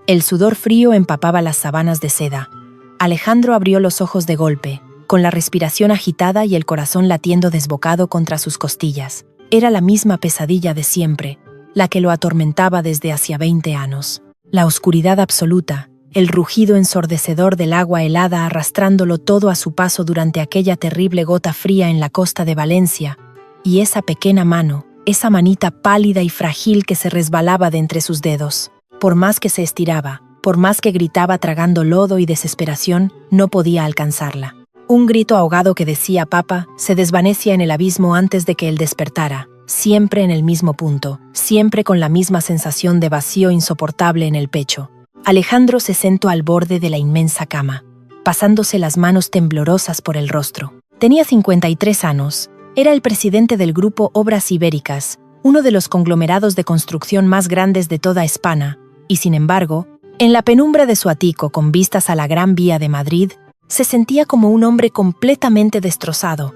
El sudor frío empapaba las sábanas de seda. Alejandro abrió los ojos de golpe, con la respiración agitada y el corazón latiendo desbocado contra sus costillas. Era la misma pesadilla de siempre, la que lo atormentaba desde hacía 20 años. La oscuridad absoluta, el rugido ensordecedor del agua helada arrastrándolo todo a su paso durante aquella terrible gota fría en la costa de Valencia, y esa pequeña mano, esa manita pálida y frágil que se resbalaba de entre sus dedos. Por más que se estiraba, por más que gritaba tragando lodo y desesperación, no podía alcanzarla. Un grito ahogado que decía «Papa» se desvanecía en el abismo antes de que él despertara, siempre en el mismo punto, siempre con la misma sensación de vacío insoportable en el pecho. Alejandro se sentó al borde de la inmensa cama, pasándose las manos temblorosas por el rostro. Tenía 53 años, era el presidente del Grupo Obras Ibéricas, uno de los conglomerados de construcción más grandes de toda España, y sin embargo, en la penumbra de su ático con vistas a la Gran Vía de Madrid, se sentía como un hombre completamente destrozado.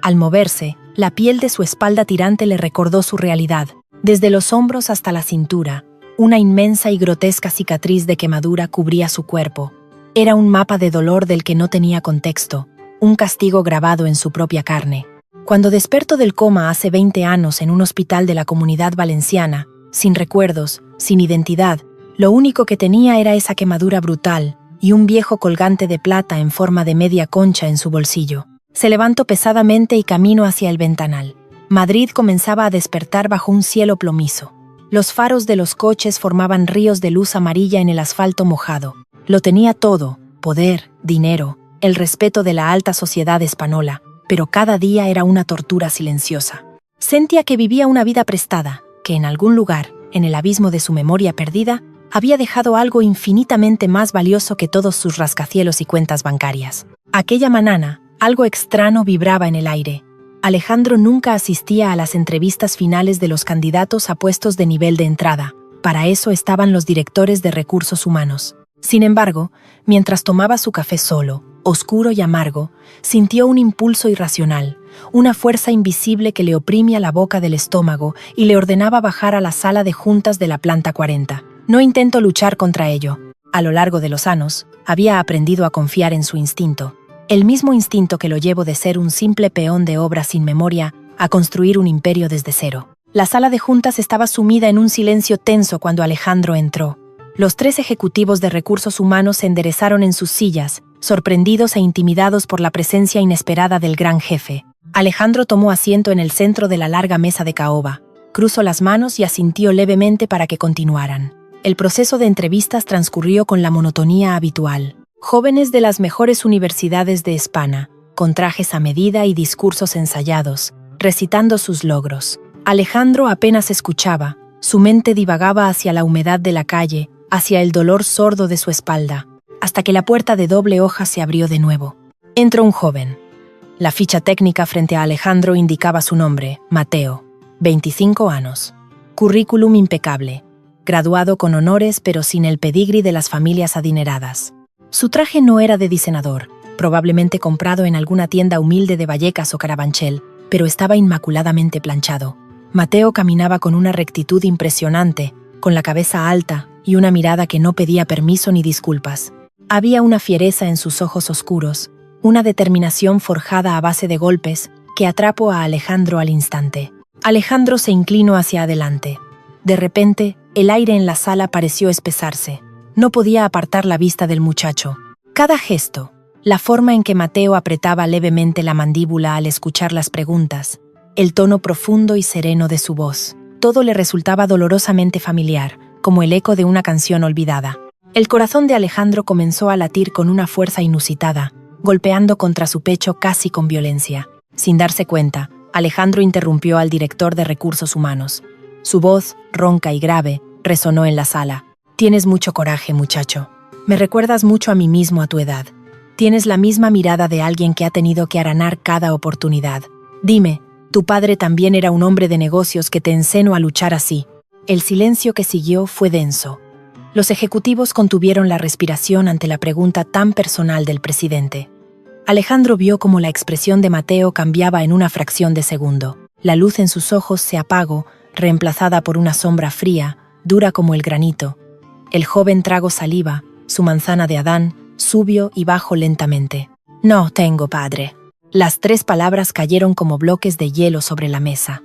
Al moverse, la piel de su espalda tirante le recordó su realidad, desde los hombros hasta la cintura. Una inmensa y grotesca cicatriz de quemadura cubría su cuerpo. Era un mapa de dolor del que no tenía contexto, un castigo grabado en su propia carne. Cuando despertó del coma hace 20 años en un hospital de la Comunidad Valenciana, sin recuerdos, sin identidad, lo único que tenía era esa quemadura brutal y un viejo colgante de plata en forma de media concha en su bolsillo. Se levantó pesadamente y caminó hacia el ventanal. Madrid comenzaba a despertar bajo un cielo plomizo. Los faros de los coches formaban ríos de luz amarilla en el asfalto mojado. Lo tenía todo: poder, dinero, el respeto de la alta sociedad española, pero cada día era una tortura silenciosa. Sentía que vivía una vida prestada, que en algún lugar, en el abismo de su memoria perdida, había dejado algo infinitamente más valioso que todos sus rascacielos y cuentas bancarias. Aquella mañana, algo extraño vibraba en el aire. Alejandro nunca asistía a las entrevistas finales de los candidatos a puestos de nivel de entrada. Para eso estaban los directores de recursos humanos. Sin embargo, mientras tomaba su café solo, oscuro y amargo, sintió un impulso irracional, una fuerza invisible que le oprimía la boca del estómago y le ordenaba bajar a la sala de juntas de la planta 40. No intentó luchar contra ello. A lo largo de los años, había aprendido a confiar en su instinto. El mismo instinto que lo llevó de ser un simple peón de obra sin memoria a construir un imperio desde cero. La sala de juntas estaba sumida en un silencio tenso cuando Alejandro entró. Los 3 ejecutivos de recursos humanos se enderezaron en sus sillas, sorprendidos e intimidados por la presencia inesperada del gran jefe. Alejandro tomó asiento en el centro de la larga mesa de caoba, cruzó las manos y asintió levemente para que continuaran. El proceso de entrevistas transcurrió con la monotonía habitual. Jóvenes de las mejores universidades de España, con trajes a medida y discursos ensayados, recitando sus logros. Alejandro apenas escuchaba, su mente divagaba hacia la humedad de la calle, hacia el dolor sordo de su espalda, hasta que la puerta de doble hoja se abrió de nuevo. Entró un joven. La ficha técnica frente a Alejandro indicaba su nombre, Mateo, 25 años. Currículum impecable, graduado con honores pero sin el pedigrí de las familias adineradas. Su traje no era de diseñador, probablemente comprado en alguna tienda humilde de Vallecas o Carabanchel, pero estaba inmaculadamente planchado. Mateo caminaba con una rectitud impresionante, con la cabeza alta y una mirada que no pedía permiso ni disculpas. Había una fiereza en sus ojos oscuros, una determinación forjada a base de golpes que atrapó a Alejandro al instante. Alejandro se inclinó hacia adelante. De repente, el aire en la sala pareció espesarse. No podía apartar la vista del muchacho. Cada gesto, la forma en que Mateo apretaba levemente la mandíbula al escuchar las preguntas, el tono profundo y sereno de su voz, todo le resultaba dolorosamente familiar, como el eco de una canción olvidada. El corazón de Alejandro comenzó a latir con una fuerza inusitada, golpeando contra su pecho casi con violencia. Sin darse cuenta, Alejandro interrumpió al director de recursos humanos. Su voz, ronca y grave, resonó en la sala. Tienes mucho coraje, muchacho. Me recuerdas mucho a mí mismo a tu edad. Tienes la misma mirada de alguien que ha tenido que aranar cada oportunidad. Dime, tu padre también era un hombre de negocios que te enseñó a luchar así. El silencio que siguió fue denso. Los ejecutivos contuvieron la respiración ante la pregunta tan personal del presidente. Alejandro vio cómo la expresión de Mateo cambiaba en una fracción de segundo. La luz en sus ojos se apagó, reemplazada por una sombra fría, dura como el granito. El joven tragó saliva, su manzana de Adán, subió y bajó lentamente. No tengo padre. Las 3 palabras cayeron como bloques de hielo sobre la mesa.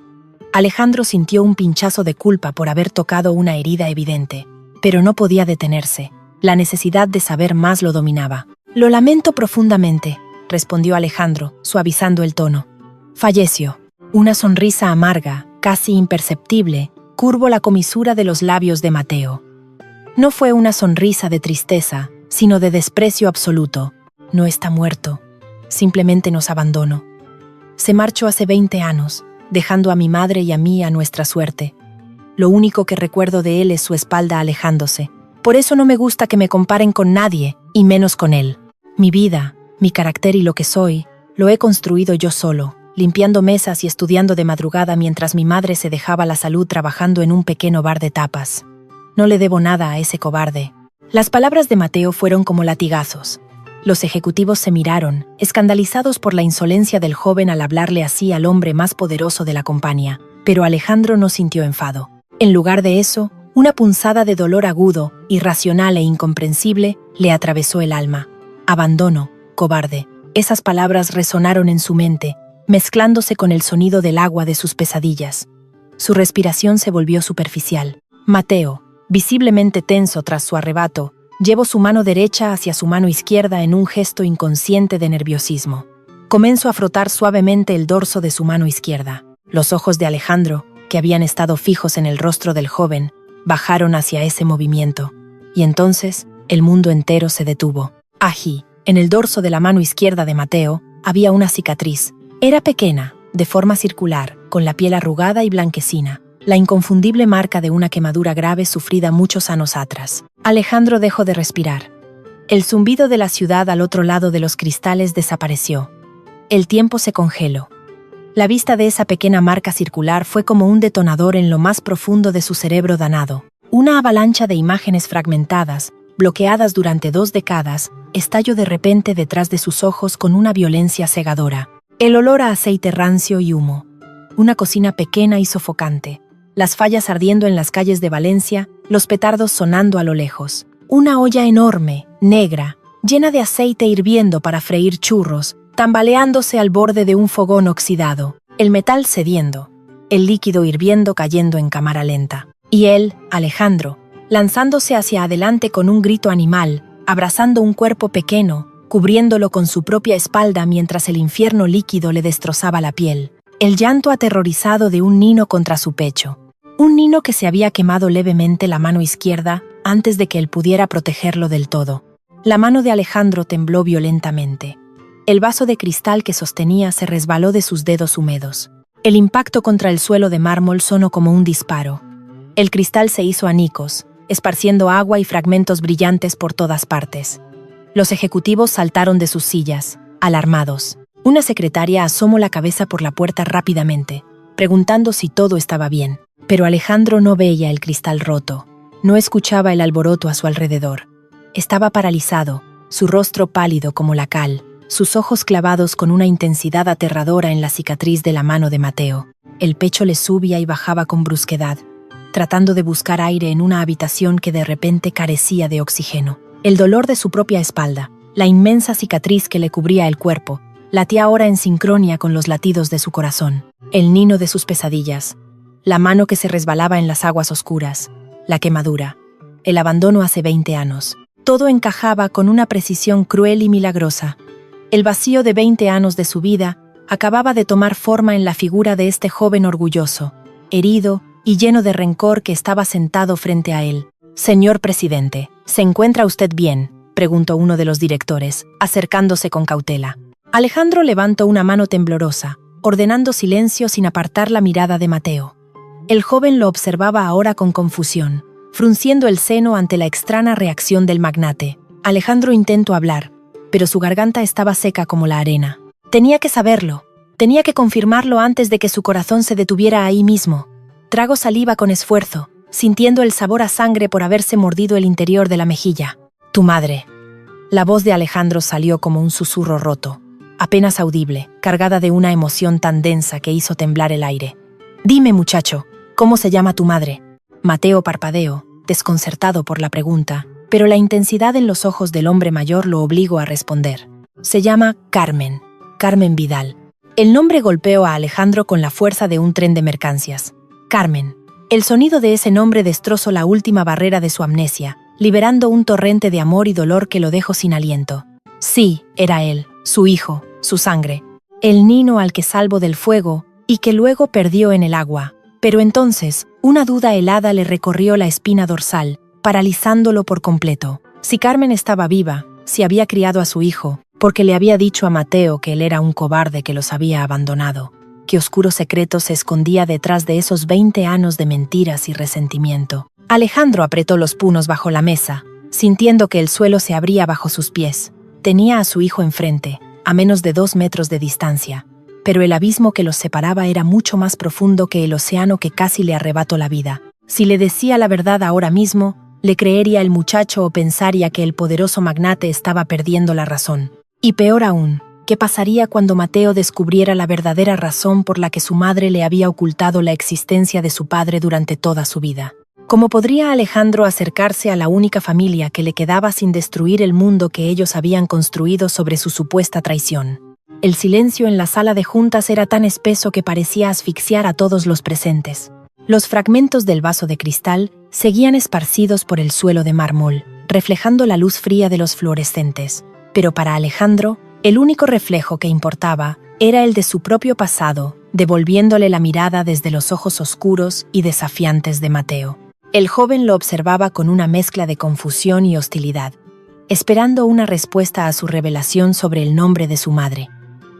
Alejandro sintió un pinchazo de culpa por haber tocado una herida evidente, pero no podía detenerse. La necesidad de saber más lo dominaba. Lo lamento profundamente, respondió Alejandro, suavizando el tono. Falleció. Una sonrisa amarga, casi imperceptible, curvó la comisura de los labios de Mateo. No fue una sonrisa de tristeza, sino de desprecio absoluto. No está muerto. Simplemente nos abandonó. Se marchó hace 20 años, dejando a mi madre y a mí a nuestra suerte. Lo único que recuerdo de él es su espalda alejándose. Por eso no me gusta que me comparen con nadie, y menos con él. Mi vida, mi carácter y lo que soy, lo he construido yo solo, limpiando mesas y estudiando de madrugada mientras mi madre se dejaba la salud trabajando en un pequeño bar de tapas. No le debo nada a ese cobarde. Las palabras de Mateo fueron como latigazos. Los ejecutivos se miraron, escandalizados por la insolencia del joven al hablarle así al hombre más poderoso de la compañía, pero Alejandro no sintió enfado. En lugar de eso, una punzada de dolor agudo, irracional e incomprensible, le atravesó el alma. Abandono, cobarde. Esas palabras resonaron en su mente, mezclándose con el sonido del agua de sus pesadillas. Su respiración se volvió superficial. Mateo, visiblemente tenso tras su arrebato, llevó su mano derecha hacia su mano izquierda en un gesto inconsciente de nerviosismo. Comenzó a frotar suavemente el dorso de su mano izquierda. Los ojos de Alejandro, que habían estado fijos en el rostro del joven, bajaron hacia ese movimiento. Y entonces, el mundo entero se detuvo. Allí, en el dorso de la mano izquierda de Mateo, había una cicatriz. Era pequeña, de forma circular, con la piel arrugada y blanquecina. La inconfundible marca de una quemadura grave sufrida muchos años atrás. Alejandro dejó de respirar. El zumbido de la ciudad al otro lado de los cristales desapareció. El tiempo se congeló. La vista de esa pequeña marca circular fue como un detonador en lo más profundo de su cerebro danado. Una avalancha de imágenes fragmentadas, bloqueadas durante 2 décadas, estalló de repente detrás de sus ojos con una violencia cegadora. El olor a aceite rancio y humo. Una cocina pequeña y sofocante. Las fallas ardiendo en las calles de Valencia, los petardos sonando a lo lejos. Una olla enorme, negra, llena de aceite hirviendo para freír churros, tambaleándose al borde de un fogón oxidado, el metal cediendo, el líquido hirviendo cayendo en cámara lenta. Y él, Alejandro, lanzándose hacia adelante con un grito animal, abrazando un cuerpo pequeño, cubriéndolo con su propia espalda mientras el infierno líquido le destrozaba la piel. El llanto aterrorizado de un niño contra su pecho. Un niño que se había quemado levemente la mano izquierda antes de que él pudiera protegerlo del todo. La mano de Alejandro tembló violentamente. El vaso de cristal que sostenía se resbaló de sus dedos húmedos. El impacto contra el suelo de mármol sonó como un disparo. El cristal se hizo añicos, esparciendo agua y fragmentos brillantes por todas partes. Los ejecutivos saltaron de sus sillas, alarmados. Una secretaria asomó la cabeza por la puerta rápidamente, preguntando si todo estaba bien. Pero Alejandro no veía el cristal roto, no escuchaba el alboroto a su alrededor. Estaba paralizado, su rostro pálido como la cal, sus ojos clavados con una intensidad aterradora en la cicatriz de la mano de Mateo. El pecho le subía y bajaba con brusquedad, tratando de buscar aire en una habitación que de repente carecía de oxígeno. El dolor de su propia espalda, la inmensa cicatriz que le cubría el cuerpo, latía ahora en sincronía con los latidos de su corazón. El niño de sus pesadillas, la mano que se resbalaba en las aguas oscuras, la quemadura, el abandono hace 20 años. Todo encajaba con una precisión cruel y milagrosa. El vacío de 20 años de su vida acababa de tomar forma en la figura de este joven orgulloso, herido y lleno de rencor que estaba sentado frente a él. «Señor presidente, ¿se encuentra usted bien?», preguntó uno de los directores, acercándose con cautela. Alejandro levantó una mano temblorosa, ordenando silencio sin apartar la mirada de Mateo. El joven lo observaba ahora con confusión, frunciendo el seno ante la extraña reacción del magnate. Alejandro intentó hablar, pero su garganta estaba seca como la arena. Tenía que saberlo, tenía que confirmarlo antes de que su corazón se detuviera ahí mismo. Tragó saliva con esfuerzo, sintiendo el sabor a sangre por haberse mordido el interior de la mejilla. «Tu madre». La voz de Alejandro salió como un susurro roto, apenas audible, cargada de una emoción tan densa que hizo temblar el aire. «Dime, muchacho, ¿cómo se llama tu madre?». Mateo parpadeó, desconcertado por la pregunta, pero la intensidad en los ojos del hombre mayor lo obligó a responder. Se llama Carmen, Carmen Vidal. El nombre golpeó a Alejandro con la fuerza de un tren de mercancías. Carmen. El sonido de ese nombre destrozó la última barrera de su amnesia, liberando un torrente de amor y dolor que lo dejó sin aliento. Sí, era él, su hijo, su sangre. El niño al que salvó del fuego y que luego perdió en el agua. Pero entonces, una duda helada le recorrió la espina dorsal, paralizándolo por completo. Si Carmen estaba viva, si había criado a su hijo, porque le había dicho a Mateo que él era un cobarde que los había abandonado. Qué oscuro secreto se escondía detrás de esos 20 años de mentiras y resentimiento. Alejandro apretó los puños bajo la mesa, sintiendo que el suelo se abría bajo sus pies. Tenía a su hijo enfrente, a menos de 2 metros de distancia, pero el abismo que los separaba era mucho más profundo que el océano que casi le arrebató la vida. Si le decía la verdad ahora mismo, le creería el muchacho o pensaría que el poderoso magnate estaba perdiendo la razón. Y peor aún, ¿qué pasaría cuando Mateo descubriera la verdadera razón por la que su madre le había ocultado la existencia de su padre durante toda su vida? ¿Cómo podría Alejandro acercarse a la única familia que le quedaba sin destruir el mundo que ellos habían construido sobre su supuesta traición? El silencio en la sala de juntas era tan espeso que parecía asfixiar a todos los presentes. Los fragmentos del vaso de cristal seguían esparcidos por el suelo de mármol, reflejando la luz fría de los fluorescentes. Pero para Alejandro, el único reflejo que importaba era el de su propio pasado, devolviéndole la mirada desde los ojos oscuros y desafiantes de Mateo. El joven lo observaba con una mezcla de confusión y hostilidad, esperando una respuesta a su revelación sobre el nombre de su madre.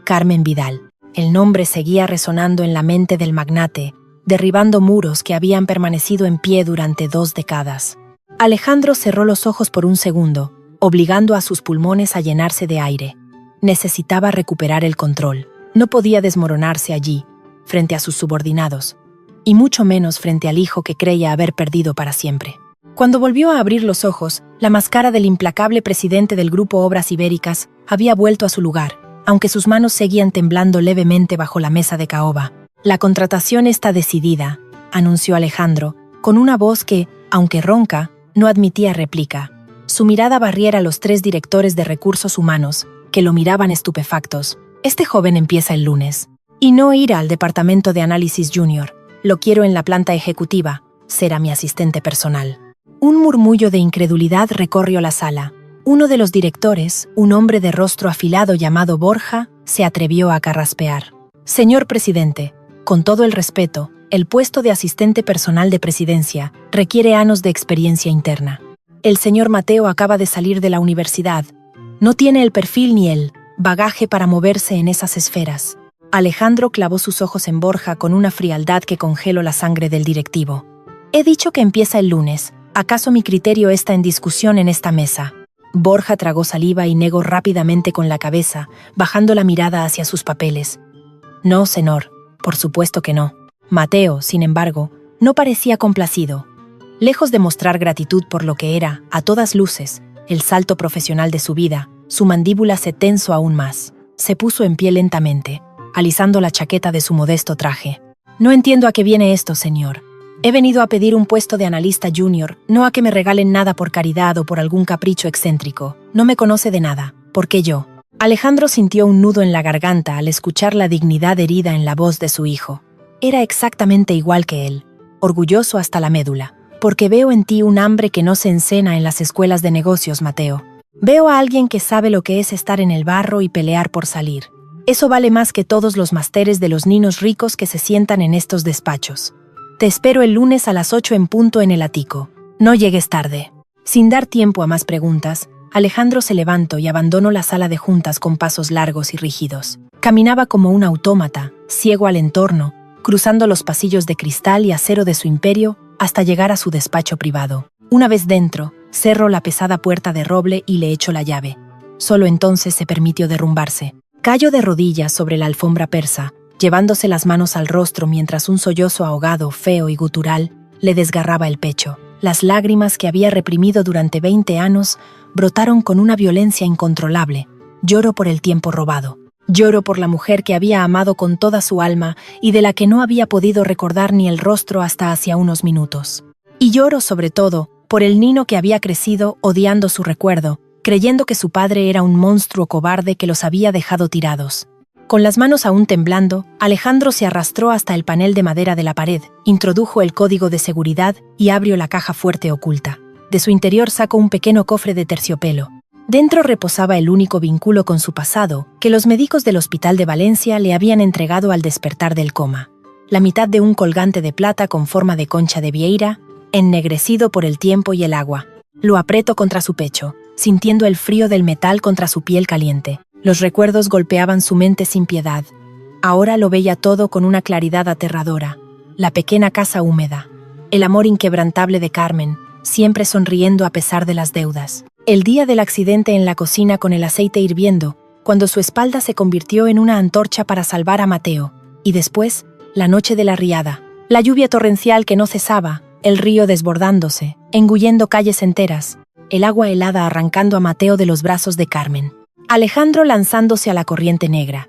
Carmen Vidal. El nombre seguía resonando en la mente del magnate, derribando muros que habían permanecido en pie durante 2 décadas. Alejandro cerró los ojos por un segundo, obligando a sus pulmones a llenarse de aire. Necesitaba recuperar el control. No podía desmoronarse allí, frente a sus subordinados, y mucho menos frente al hijo que creía haber perdido para siempre. Cuando volvió a abrir los ojos, la máscara del implacable presidente del Grupo Obras Ibéricas había vuelto a su lugar, aunque sus manos seguían temblando levemente bajo la mesa de caoba. La contratación está decidida, anunció Alejandro, con una voz que, aunque ronca, no admitía réplica. Su mirada barriera a los 3 directores de recursos humanos, que lo miraban estupefactos. Este joven empieza el lunes. Y no irá al departamento de análisis junior. Lo quiero en la planta ejecutiva. Será mi asistente personal. Un murmullo de incredulidad recorrió la sala. Uno de los directores, un hombre de rostro afilado llamado Borja, se atrevió a carraspear. Señor presidente, con todo el respeto, el puesto de asistente personal de presidencia requiere años de experiencia interna. El señor Mateo acaba de salir de la universidad. No tiene el perfil ni el bagaje para moverse en esas esferas. Alejandro clavó sus ojos en Borja con una frialdad que congeló la sangre del directivo. He dicho que empieza el lunes. ¿Acaso mi criterio está en discusión en esta mesa? Borja tragó saliva y negó rápidamente con la cabeza, bajando la mirada hacia sus papeles. No, señor, por supuesto que no. Mateo, sin embargo, no parecía complacido. Lejos de mostrar gratitud por lo que era, a todas luces, el salto profesional de su vida, su mandíbula se tensó aún más. Se puso en pie lentamente, alisando la chaqueta de su modesto traje. No entiendo a qué viene esto, señor. He venido a pedir un puesto de analista junior, no a que me regalen nada por caridad o por algún capricho excéntrico. No me conoce de nada. ¿Por qué yo? Alejandro sintió un nudo en la garganta al escuchar la dignidad herida en la voz de su hijo. Era exactamente igual que él, orgulloso hasta la médula. Porque veo en ti un hambre que no se encena en las escuelas de negocios, Mateo. Veo a alguien que sabe lo que es estar en el barro y pelear por salir. Eso vale más que todos los másteres de los niños ricos que se sientan en estos despachos. Te espero el lunes a las 8 en punto en el ático. No llegues tarde. Sin dar tiempo a más preguntas, Alejandro se levantó y abandonó la sala de juntas con pasos largos y rígidos. Caminaba como un autómata, ciego al entorno, cruzando los pasillos de cristal y acero de su imperio hasta llegar a su despacho privado. Una vez dentro, cerró la pesada puerta de roble y le echó la llave. Solo entonces se permitió derrumbarse. Cayó de rodillas sobre la alfombra persa, llevándose las manos al rostro mientras un sollozo ahogado, feo y gutural le desgarraba el pecho. Las lágrimas que había reprimido durante 20 años brotaron con una violencia incontrolable. Lloró por el tiempo robado. Lloró por la mujer que había amado con toda su alma y de la que no había podido recordar ni el rostro hasta hacía unos minutos. Y lloro sobre todo por el niño que había crecido odiando su recuerdo, creyendo que su padre era un monstruo cobarde que los había dejado tirados. Con las manos aún temblando, Alejandro se arrastró hasta el panel de madera de la pared, introdujo el código de seguridad y abrió la caja fuerte oculta. De su interior sacó un pequeño cofre de terciopelo. Dentro reposaba el único vínculo con su pasado que los médicos del Hospital de Valencia le habían entregado al despertar del coma. La mitad de un colgante de plata con forma de concha de vieira, ennegrecido por el tiempo y el agua. Lo apretó contra su pecho, sintiendo el frío del metal contra su piel caliente. Los recuerdos golpeaban su mente sin piedad. Ahora lo veía todo con una claridad aterradora. La pequeña casa húmeda. El amor inquebrantable de Carmen, siempre sonriendo a pesar de las deudas. El día del accidente en la cocina con el aceite hirviendo, cuando su espalda se convirtió en una antorcha para salvar a Mateo. Y después, la noche de la riada. La lluvia torrencial que no cesaba, el río desbordándose, engullendo calles enteras, el agua helada arrancando a Mateo de los brazos de Carmen. Alejandro lanzándose a la corriente negra,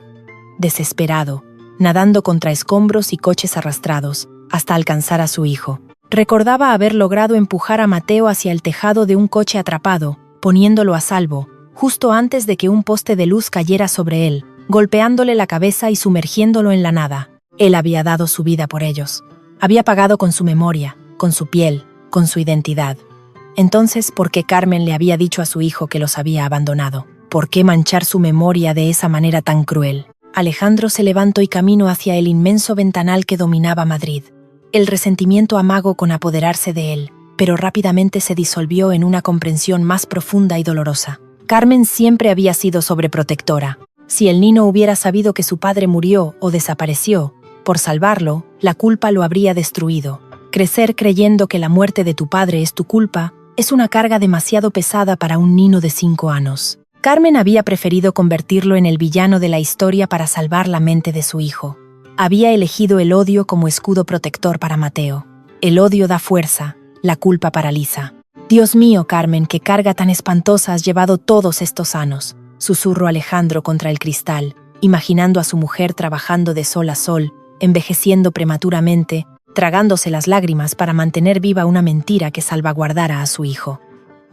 desesperado, nadando contra escombros y coches arrastrados, hasta alcanzar a su hijo. Recordaba haber logrado empujar a Mateo hacia el tejado de un coche atrapado, poniéndolo a salvo, justo antes de que un poste de luz cayera sobre él, golpeándole la cabeza y sumergiéndolo en la nada. Él había dado su vida por ellos. Había pagado con su memoria, con su piel, con su identidad. Entonces, ¿por qué Carmen le había dicho a su hijo que los había abandonado? ¿Por qué manchar su memoria de esa manera tan cruel? Alejandro se levantó y caminó hacia el inmenso ventanal que dominaba Madrid. El resentimiento amagó con apoderarse de él, pero rápidamente se disolvió en una comprensión más profunda y dolorosa. Carmen siempre había sido sobreprotectora. Si el niño hubiera sabido que su padre murió o desapareció, por salvarlo, la culpa lo habría destruido. Crecer creyendo que la muerte de tu padre es tu culpa es una carga demasiado pesada para un niño de 5 años. Carmen había preferido convertirlo en el villano de la historia para salvar la mente de su hijo. Había elegido el odio como escudo protector para Mateo. El odio da fuerza, la culpa paraliza. Dios mío, Carmen, qué carga tan espantosa has llevado todos estos años, susurró Alejandro contra el cristal, imaginando a su mujer trabajando de sol a sol, envejeciendo prematuramente, tragándose las lágrimas para mantener viva una mentira que salvaguardara a su hijo.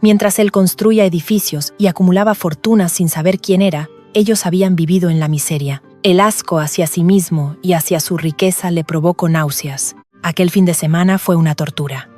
Mientras él construía edificios y acumulaba fortunas sin saber quién era, ellos habían vivido en la miseria. El asco hacia sí mismo y hacia su riqueza le provocó náuseas. Aquel fin de semana fue una tortura.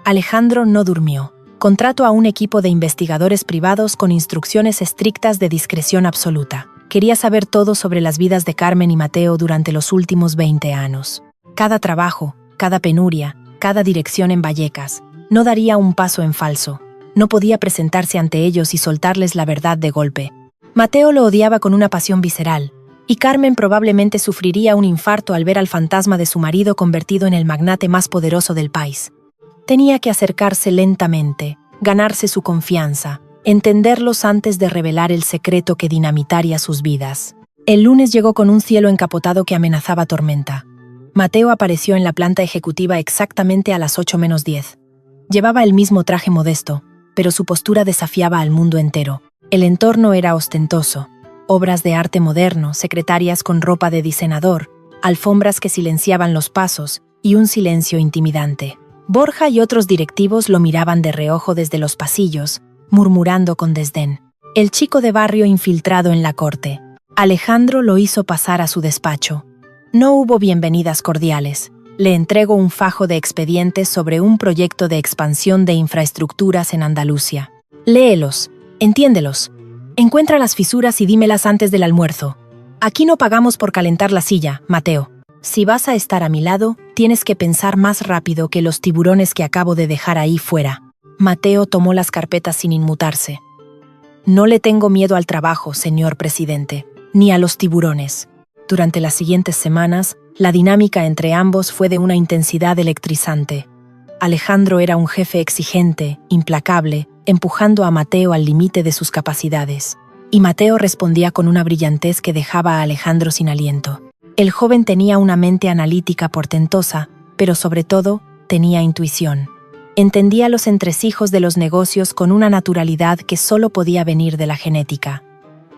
Alejandro no durmió. Contrató a un equipo de investigadores privados con instrucciones estrictas de discreción absoluta. Quería saber todo sobre las vidas de Carmen y Mateo durante los últimos 20 años. Cada trabajo, cada penuria, cada dirección en Vallecas. No daría un paso en falso. No podía presentarse ante ellos y soltarles la verdad de golpe. Mateo lo odiaba con una pasión visceral, y Carmen probablemente sufriría un infarto al ver al fantasma de su marido convertido en el magnate más poderoso del país. Tenía que acercarse lentamente, ganarse su confianza, entenderlos antes de revelar el secreto que dinamitaría sus vidas. El lunes llegó con un cielo encapotado que amenazaba tormenta. Mateo apareció en la planta ejecutiva exactamente a las 8:10. Llevaba el mismo traje modesto, pero su postura desafiaba al mundo entero. El entorno era ostentoso. Obras de arte moderno, secretarias con ropa de diseñador, alfombras que silenciaban los pasos y un silencio intimidante. Borja y otros directivos lo miraban de reojo desde los pasillos, murmurando con desdén. El chico de barrio infiltrado en la corte. Alejandro lo hizo pasar a su despacho. No hubo bienvenidas cordiales. Le entregó un fajo de expedientes sobre un proyecto de expansión de infraestructuras en Andalucía. Léelos, entiéndelos. Encuentra las fisuras y dímelas antes del almuerzo. Aquí no pagamos por calentar la silla, Mateo. Si vas a estar a mi lado, tienes que pensar más rápido que los tiburones que acabo de dejar ahí fuera. Mateo tomó las carpetas sin inmutarse. No le tengo miedo al trabajo, señor presidente, ni a los tiburones. Durante las siguientes semanas, la dinámica entre ambos fue de una intensidad electrizante. Alejandro era un jefe exigente, implacable, empujando a Mateo al límite de sus capacidades. Y Mateo respondía con una brillantez que dejaba a Alejandro sin aliento. El joven tenía una mente analítica portentosa, pero sobre todo, tenía intuición. Entendía los entresijos de los negocios con una naturalidad que solo podía venir de la genética.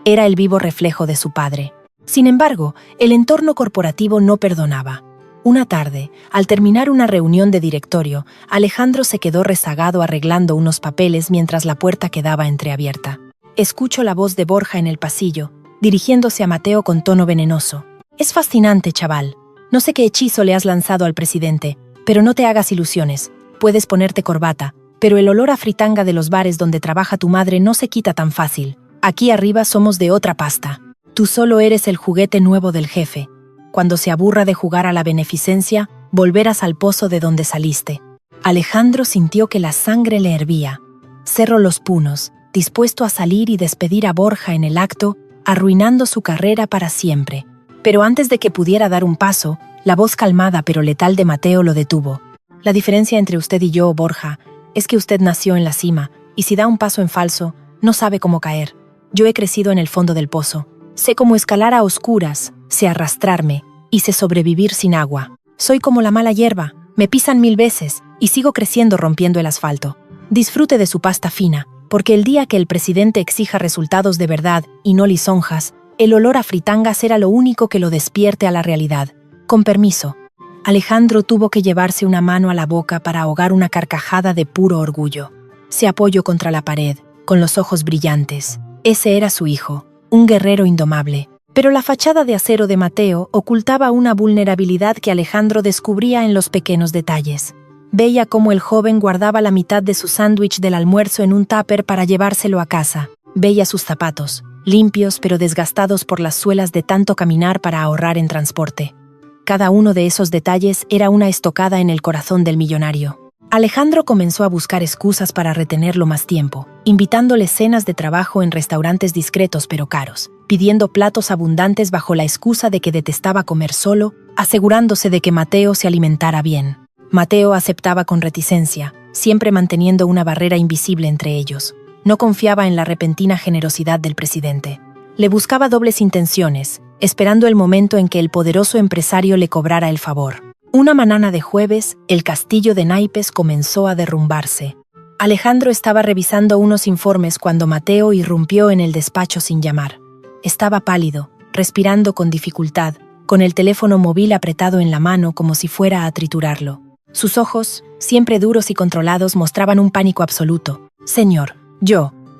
Era el vivo reflejo de su padre. Sin embargo, el entorno corporativo no perdonaba. Una tarde, al terminar una reunión de directorio, Alejandro se quedó rezagado arreglando unos papeles mientras la puerta quedaba entreabierta. Escucho la voz de Borja en el pasillo, dirigiéndose a Mateo con tono venenoso. Es fascinante, chaval. No sé qué hechizo le has lanzado al presidente, pero no te hagas ilusiones. Puedes ponerte corbata, pero el olor a fritanga de los bares donde trabaja tu madre no se quita tan fácil. Aquí arriba somos de otra pasta. Tú solo eres el juguete nuevo del jefe. Cuando se aburra de jugar a la beneficencia, volverás al pozo de donde saliste. Alejandro sintió que la sangre le hervía. Cerró los puños, dispuesto a salir y despedir a Borja en el acto, arruinando su carrera para siempre. Pero antes de que pudiera dar un paso, la voz calmada pero letal de Mateo lo detuvo. La diferencia entre usted y yo, Borja, es que usted nació en la cima, y si da un paso en falso, no sabe cómo caer. Yo he crecido en el fondo del pozo. Sé cómo escalar a oscuras, sé arrastrarme, y sé sobrevivir sin agua. Soy como la mala hierba, me pisan 1000 veces, y sigo creciendo rompiendo el asfalto. Disfrute de su pasta fina, porque el día que el presidente exija resultados de verdad y no lisonjas, el olor a fritangas será lo único que lo despierte a la realidad. Con permiso. Alejandro tuvo que llevarse una mano a la boca para ahogar una carcajada de puro orgullo. Se apoyó contra la pared, con los ojos brillantes. Ese era su hijo, un guerrero indomable. Pero la fachada de acero de Mateo ocultaba una vulnerabilidad que Alejandro descubría en los pequeños detalles. Veía cómo el joven guardaba la mitad de su sándwich del almuerzo en un tupper para llevárselo a casa. Veía sus zapatos, limpios pero desgastados por las suelas de tanto caminar para ahorrar en transporte. Cada uno de esos detalles era una estocada en el corazón del millonario. Alejandro comenzó a buscar excusas para retenerlo más tiempo, invitándole cenas de trabajo en restaurantes discretos pero caros, pidiendo platos abundantes bajo la excusa de que detestaba comer solo, asegurándose de que Mateo se alimentara bien. Mateo aceptaba con reticencia, siempre manteniendo una barrera invisible entre ellos. No confiaba en la repentina generosidad del presidente. Le buscaba dobles intenciones, esperando el momento en que el poderoso empresario le cobrara el favor. Una mañana de jueves, el castillo de naipes comenzó a derrumbarse. Alejandro estaba revisando unos informes cuando Mateo irrumpió en el despacho sin llamar. Estaba pálido, respirando con dificultad, con el teléfono móvil apretado en la mano como si fuera a triturarlo. Sus ojos, siempre duros y controlados, mostraban un pánico absoluto. «Señor,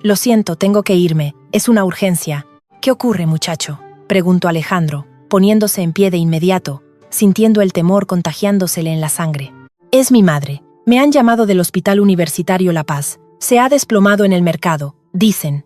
lo siento, tengo que irme, es una urgencia». «¿Qué ocurre, muchacho?», preguntó Alejandro, poniéndose en pie de inmediato, sintiendo el temor contagiándosele en la sangre. «Es mi madre. Me han llamado del Hospital Universitario La Paz. Se ha desplomado en el mercado. Dicen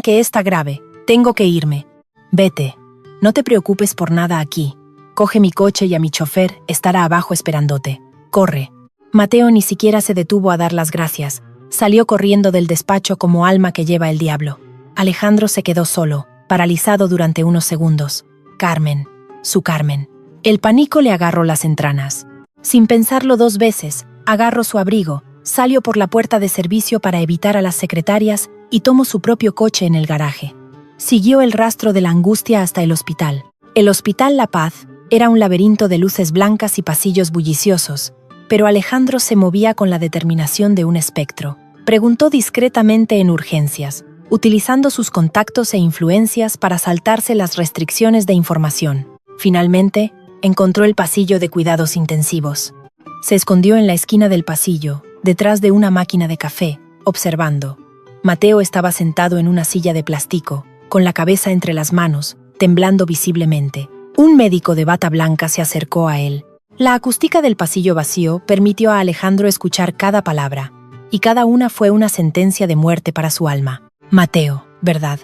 que está grave. Tengo que irme». «Vete. No te preocupes por nada aquí. Coge mi coche y a mi chofer estará abajo esperándote. Corre». Mateo ni siquiera se detuvo a dar las gracias. Salió corriendo del despacho como alma que lleva el diablo. Alejandro se quedó solo, paralizado durante unos segundos. Carmen. Su Carmen. El pánico le agarró las entrañas. Sin pensarlo 2 veces, agarró su abrigo, salió por la puerta de servicio para evitar a las secretarias y tomó su propio coche en el garaje. Siguió el rastro de la angustia hasta el hospital. El Hospital La Paz era un laberinto de luces blancas y pasillos bulliciosos, pero Alejandro se movía con la determinación de un espectro. Preguntó discretamente en urgencias, utilizando sus contactos e influencias para saltarse las restricciones de información. Finalmente, encontró el pasillo de cuidados intensivos. Se escondió en la esquina del pasillo, detrás de una máquina de café, observando. Mateo estaba sentado en una silla de plástico, con la cabeza entre las manos, temblando visiblemente. Un médico de bata blanca se acercó a él. La acústica del pasillo vacío permitió a Alejandro escuchar cada palabra, y cada una fue una sentencia de muerte para su alma. «Mateo, ¿verdad?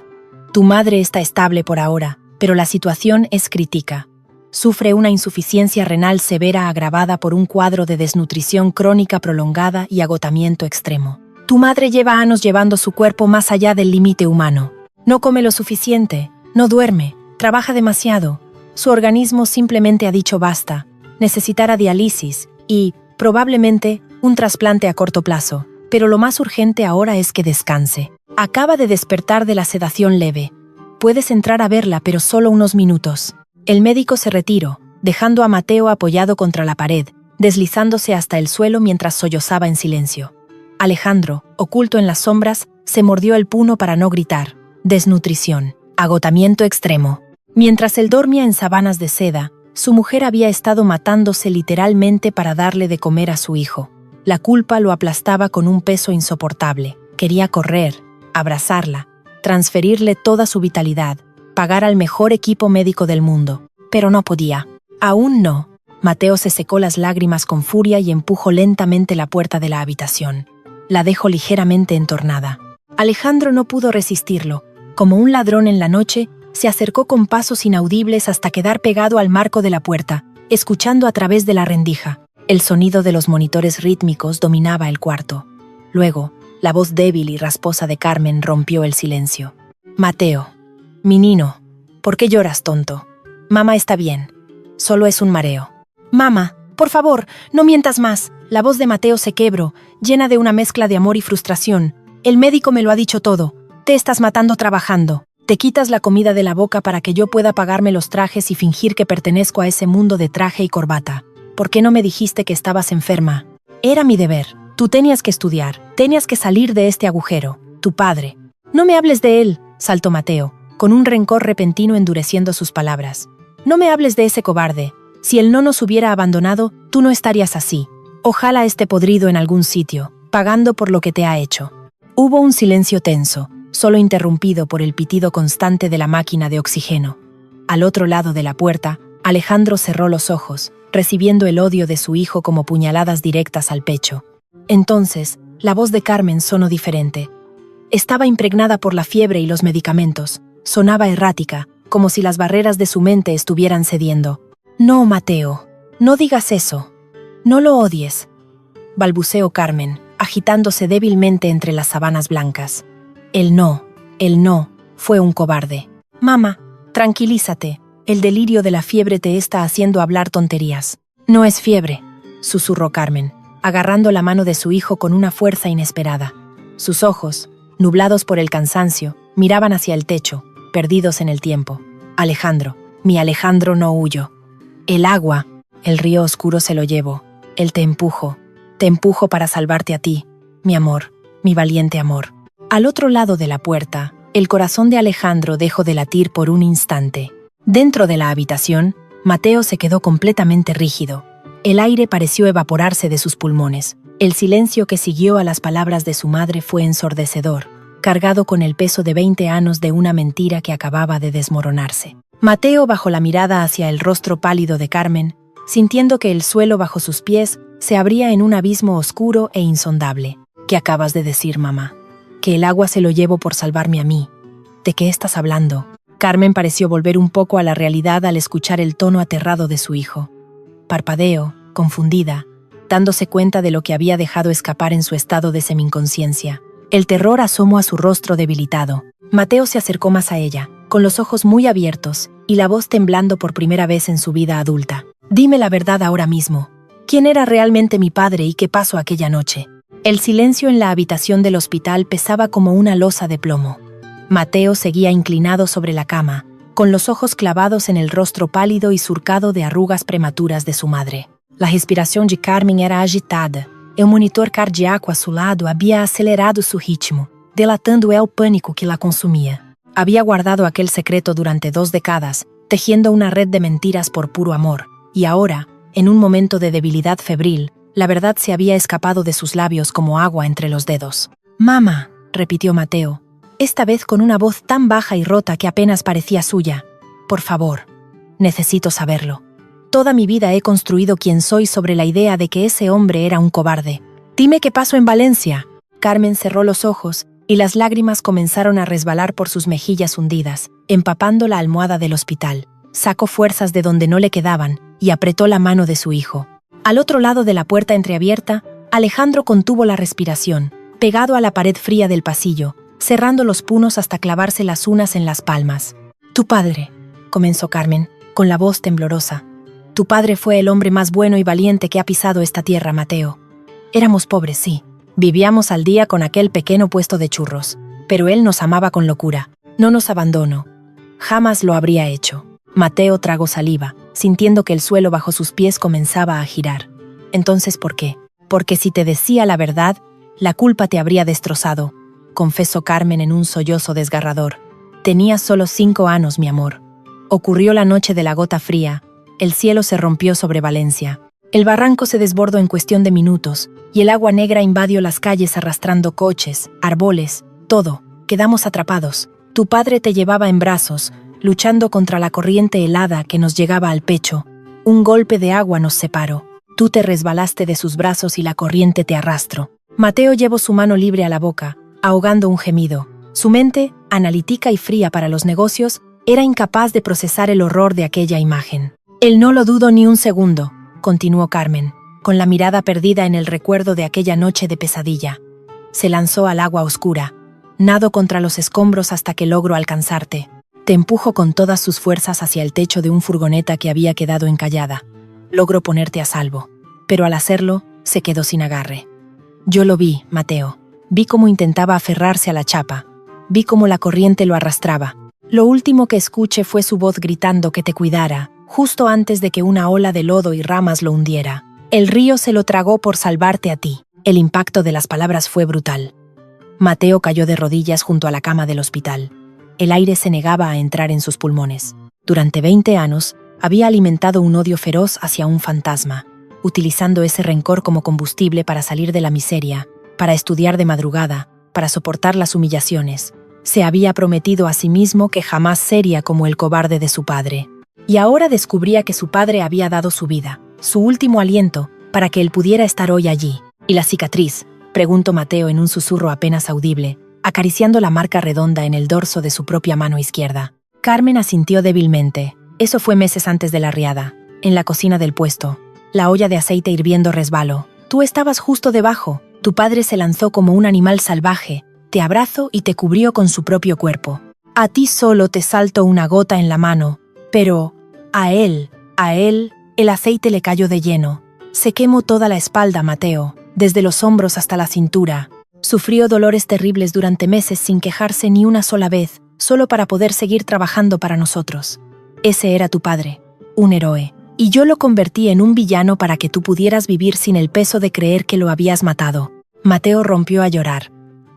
Tu madre está estable por ahora, pero la situación es crítica. Sufre una insuficiencia renal severa agravada por un cuadro de desnutrición crónica prolongada y agotamiento extremo. Tu madre lleva años llevando su cuerpo más allá del límite humano. No come lo suficiente, no duerme, trabaja demasiado. Su organismo simplemente ha dicho basta. Necesitará diálisis y, probablemente, un trasplante a corto plazo. Pero lo más urgente ahora es que descanse. Acaba de despertar de la sedación leve. Puedes entrar a verla, pero solo unos minutos». El médico se retiró, dejando a Mateo apoyado contra la pared, deslizándose hasta el suelo mientras sollozaba en silencio. Alejandro, oculto en las sombras, se mordió el puño para no gritar. Desnutrición, agotamiento extremo. Mientras él dormía en sábanas de seda, Su mujer había estado matándose literalmente para darle de comer a su hijo. La culpa lo aplastaba con un peso insoportable. Quería correr, abrazarla, transferirle toda su vitalidad, pagar al mejor equipo médico del mundo. Pero no podía. Aún no. Mateo se secó las lágrimas con furia y empujó lentamente la puerta de la habitación. La dejó ligeramente entornada. Alejandro no pudo resistirlo. Como un ladrón en la noche, se acercó con pasos inaudibles hasta quedar pegado al marco de la puerta, escuchando a través de la rendija. El sonido de los monitores rítmicos dominaba el cuarto. Luego, la voz débil y rasposa de Carmen rompió el silencio. «Mateo, mi nino, ¿por qué lloras, tonto? Mamá está bien. Solo es un mareo». «Mamá, por favor, no mientas más». La voz de Mateo se quebró, llena de una mezcla de amor y frustración. «El médico me lo ha dicho todo. Te estás matando trabajando. Te quitas la comida de la boca para que yo pueda pagarme los trajes y fingir que pertenezco a ese mundo de traje y corbata. ¿Por qué no me dijiste que estabas enferma? Era mi deber. Tú tenías que estudiar, tenías que salir de este agujero. Tu padre». «No me hables de él», saltó Mateo, con un rencor repentino endureciendo sus palabras. «No me hables de ese cobarde. Si él no nos hubiera abandonado, tú no estarías así. Ojalá esté podrido en algún sitio, pagando por lo que te ha hecho». Hubo un silencio tenso, solo interrumpido por el pitido constante de la máquina de oxígeno. Al otro lado de la puerta, Alejandro cerró los ojos, recibiendo el odio de su hijo como puñaladas directas al pecho. Entonces, la voz de Carmen sonó diferente. Estaba impregnada por la fiebre y los medicamentos. Sonaba errática, como si las barreras de su mente estuvieran cediendo. «No, Mateo, no digas eso. No lo odies», balbuceó Carmen, agitándose débilmente entre las sábanas blancas. Él no, fue un cobarde. «Mamá, tranquilízate. El delirio de la fiebre te está haciendo hablar tonterías». «No es fiebre», susurró Carmen, agarrando la mano de su hijo con una fuerza inesperada. Sus ojos, nublados por el cansancio, miraban hacia el techo, perdidos en el tiempo. «Alejandro, mi Alejandro no huyó. El agua, el río oscuro se lo llevó. Él te empujo para salvarte a ti, mi amor, mi valiente amor». Al otro lado de la puerta, el corazón de Alejandro dejó de latir por un instante. Dentro de la habitación, Mateo se quedó completamente rígido. El aire pareció evaporarse de sus pulmones. El silencio que siguió a las palabras de su madre fue ensordecedor, cargado con el peso de 20 años de una mentira que acababa de desmoronarse. Mateo bajó la mirada hacia el rostro pálido de Carmen, sintiendo que el suelo bajo sus pies se abría en un abismo oscuro e insondable. «¿Qué acabas de decir, mamá?» «Que el agua se lo llevo por salvarme a mí». «¿De qué estás hablando?» Carmen pareció volver un poco a la realidad al escuchar el tono aterrado de su hijo. Parpadeó, confundida, dándose cuenta de lo que había dejado escapar en su estado de semi-inconsciencia. El terror asomó a su rostro debilitado. Mateo se acercó más a ella, con los ojos muy abiertos y la voz temblando por primera vez en su vida adulta. «Dime la verdad ahora mismo. ¿Quién era realmente mi padre y qué pasó aquella noche?» El silencio en la habitación del hospital pesaba como una losa de plomo. Mateo seguía inclinado sobre la cama, con los ojos clavados en el rostro pálido y surcado de arrugas prematuras de su madre. La respiración de Carmen era agitada. El monitor cardíaco a su lado había acelerado su ritmo, delatando el pánico que la consumía. Había guardado aquel secreto durante 2 décadas, tejiendo una red de mentiras por puro amor, y ahora, en un momento de debilidad febril, la verdad se había escapado de sus labios como agua entre los dedos. «Mamá», repitió Mateo, esta vez con una voz tan baja y rota que apenas parecía suya. «Por favor, necesito saberlo. Toda mi vida he construido quien soy sobre la idea de que ese hombre era un cobarde. Dime qué pasó en Valencia». Carmen cerró los ojos y las lágrimas comenzaron a resbalar por sus mejillas hundidas, empapando la almohada del hospital. Sacó fuerzas de donde no le quedaban y apretó la mano de su hijo. Al otro lado de la puerta entreabierta, Alejandro contuvo la respiración, pegado a la pared fría del pasillo, cerrando los puños hasta clavarse las uñas en las palmas. «Tu padre», comenzó Carmen, con la voz temblorosa. «Tu padre fue el hombre más bueno y valiente que ha pisado esta tierra, Mateo. Éramos pobres, sí. Vivíamos al día con aquel pequeño puesto de churros. Pero él nos amaba con locura. No nos abandonó. Jamás lo habría hecho». Mateo tragó saliva, sintiendo que el suelo bajo sus pies comenzaba a girar. «Entonces, ¿por qué?» «Porque si te decía la verdad, la culpa te habría destrozado», confesó Carmen en un sollozo desgarrador. «Tenías solo 5 años, mi amor. Ocurrió la noche de la gota fría, el cielo se rompió sobre Valencia. El barranco se desbordó en cuestión de minutos, y el agua negra invadió las calles arrastrando coches, árboles, todo. Quedamos atrapados. Tu padre te llevaba en brazos, luchando contra la corriente helada que nos llegaba al pecho. Un golpe de agua nos separó. Tú te resbalaste de sus brazos y la corriente te arrastró. Mateo llevó su mano libre a la boca, ahogando un gemido. Su mente, analítica y fría para los negocios, era incapaz de procesar el horror de aquella imagen. Él no lo dudó ni un segundo, continuó Carmen, con la mirada perdida en el recuerdo de aquella noche de pesadilla. Se lanzó al agua oscura. Nado contra los escombros hasta que logro alcanzarte. Te empujo con todas sus fuerzas hacia el techo de un furgoneta que había quedado encallada. Logro ponerte a salvo, pero al hacerlo, se quedó sin agarre. Yo lo vi, Mateo. Vi cómo intentaba aferrarse a la chapa. Vi cómo la corriente lo arrastraba. Lo último que escuché fue su voz gritando que te cuidara, justo antes de que una ola de lodo y ramas lo hundiera. El río se lo tragó por salvarte a ti. El impacto de las palabras fue brutal. Mateo cayó de rodillas junto a la cama del hospital. El aire se negaba a entrar en sus pulmones. Durante 20 años, había alimentado un odio feroz hacia un fantasma, utilizando ese rencor como combustible para salir de la miseria, para estudiar de madrugada, para soportar las humillaciones. Se había prometido a sí mismo que jamás sería como el cobarde de su padre. Y ahora descubría que su padre había dado su vida, su último aliento, para que él pudiera estar hoy allí. ¿Y la cicatriz?, preguntó Mateo en un susurro apenas audible, acariciando la marca redonda en el dorso de su propia mano izquierda. Carmen asintió débilmente. Eso fue meses antes de la riada, en la cocina del puesto. La olla de aceite hirviendo resbaló. Tú estabas justo debajo. Tu padre se lanzó como un animal salvaje, te abrazó y te cubrió con su propio cuerpo. A ti solo te saltó una gota en la mano, pero a él, el aceite le cayó de lleno. Se quemó toda la espalda, Mateo, desde los hombros hasta la cintura. Sufrió dolores terribles durante meses sin quejarse ni una sola vez, solo para poder seguir trabajando para nosotros. Ese era tu padre, un héroe, y yo lo convertí en un villano para que tú pudieras vivir sin el peso de creer que lo habías matado. Mateo rompió a llorar.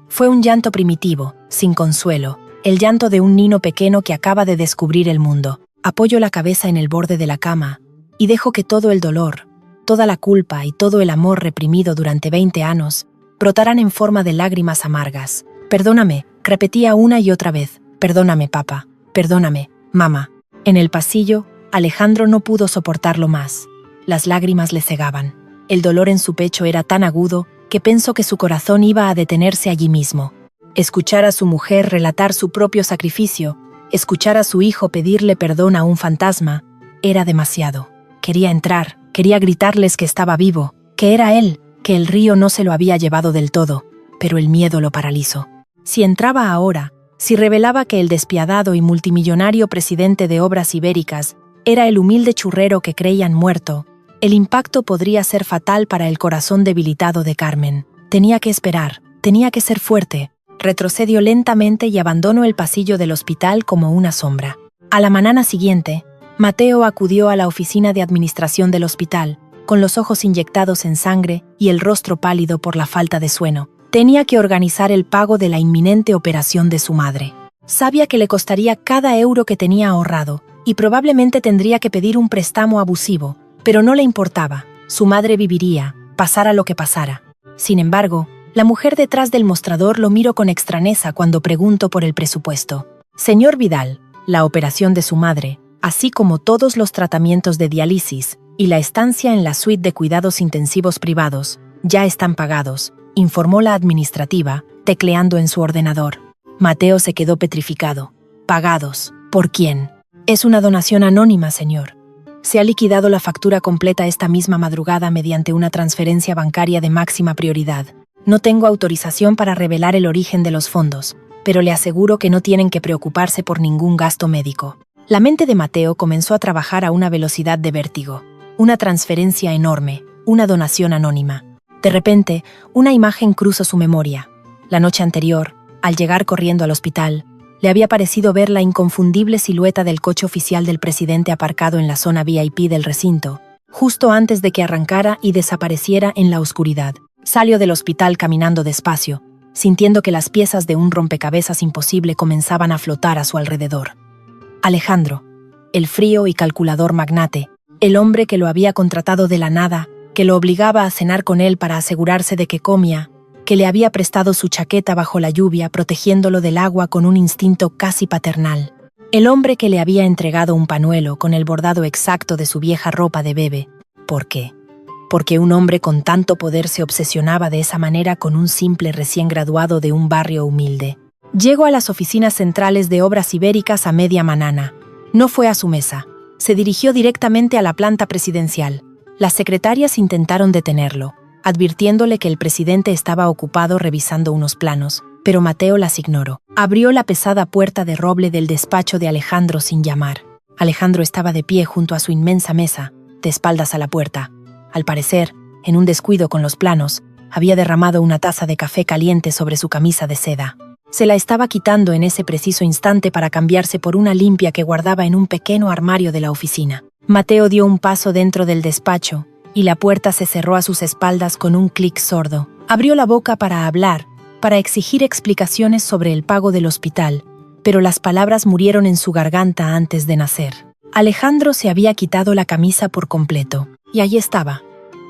Fue un llanto primitivo, sin consuelo, el llanto de un niño pequeño que acaba de descubrir el mundo. Apoyó la cabeza en el borde de la cama y dejó que todo el dolor, toda la culpa y todo el amor reprimido durante 20 años brotaran en forma de lágrimas amargas. Perdóname, repetía una y otra vez. Perdóname, papá. Perdóname, mamá. En el pasillo, Alejandro no pudo soportarlo más. Las lágrimas le cegaban. El dolor en su pecho era tan agudo que pensó que su corazón iba a detenerse allí mismo. Escuchar a su mujer relatar su propio sacrificio, escuchar a su hijo pedirle perdón a un fantasma, era demasiado. Quería entrar, quería gritarles que estaba vivo, que era él, que el río no se lo había llevado del todo, pero el miedo lo paralizó. Si entraba ahora, si revelaba que el despiadado y multimillonario presidente de Obras Ibéricas era el humilde churrero que creían muerto, el impacto podría ser fatal para el corazón debilitado de Carmen. Tenía que esperar, tenía que ser fuerte. Retrocedió lentamente y abandonó el pasillo del hospital como una sombra. A la mañana siguiente, Mateo acudió a la oficina de administración del hospital, con los ojos inyectados en sangre y el rostro pálido por la falta de sueño. Tenía que organizar el pago de la inminente operación de su madre. Sabía que le costaría cada euro que tenía ahorrado, y probablemente tendría que pedir un préstamo abusivo, pero no le importaba. Su madre viviría, pasara lo que pasara. Sin embargo, la mujer detrás del mostrador lo miró con extrañeza cuando preguntó por el presupuesto. Señor Vidal, la operación de su madre, así como todos los tratamientos de diálisis y la estancia en la suite de cuidados intensivos privados, ya están pagados, informó la administrativa, tecleando en su ordenador. Mateo se quedó petrificado. ¿Pagados? ¿Por quién? Es una donación anónima, señor. Se ha liquidado la factura completa esta misma madrugada mediante una transferencia bancaria de máxima prioridad. No tengo autorización para revelar el origen de los fondos, pero le aseguro que no tienen que preocuparse por ningún gasto médico. La mente de Mateo comenzó a trabajar a una velocidad de vértigo. Una transferencia enorme, una donación anónima. De repente, una imagen cruzó su memoria. La noche anterior, al llegar corriendo al hospital, le había parecido ver la inconfundible silueta del coche oficial del presidente aparcado en la zona VIP del recinto, justo antes de que arrancara y desapareciera en la oscuridad. Salió del hospital caminando despacio, sintiendo que las piezas de un rompecabezas imposible comenzaban a flotar a su alrededor. Alejandro, el frío y calculador magnate, El hombre que lo había contratado de la nada, que lo obligaba a cenar con él para asegurarse de que comía, que le había prestado su chaqueta bajo la lluvia, protegiéndolo del agua con un instinto casi paternal. El hombre que le había entregado un pañuelo con el bordado exacto de su vieja ropa de bebé. ¿Por qué? Porque un hombre con tanto poder se obsesionaba de esa manera con un simple recién graduado de un barrio humilde. Llegó a las oficinas centrales de Obras Ibéricas a media mañana. No fue a su mesa. Se dirigió directamente a la planta presidencial. Las secretarias intentaron detenerlo, advirtiéndole que el presidente estaba ocupado revisando unos planos, pero Mateo las ignoró. Abrió la pesada puerta de roble del despacho de Alejandro sin llamar. Alejandro estaba de pie junto a su inmensa mesa, de espaldas a la puerta. Al parecer, en un descuido con los planos, había derramado una taza de café caliente sobre su camisa de seda. Se la estaba quitando en ese preciso instante para cambiarse por una limpia que guardaba en un pequeño armario de la oficina. Mateo dio un paso dentro del despacho, y la puerta se cerró a sus espaldas con un clic sordo. Abrió la boca para hablar, para exigir explicaciones sobre el pago del hospital, pero las palabras murieron en su garganta antes de nacer. Alejandro se había quitado la camisa por completo, y allí estaba.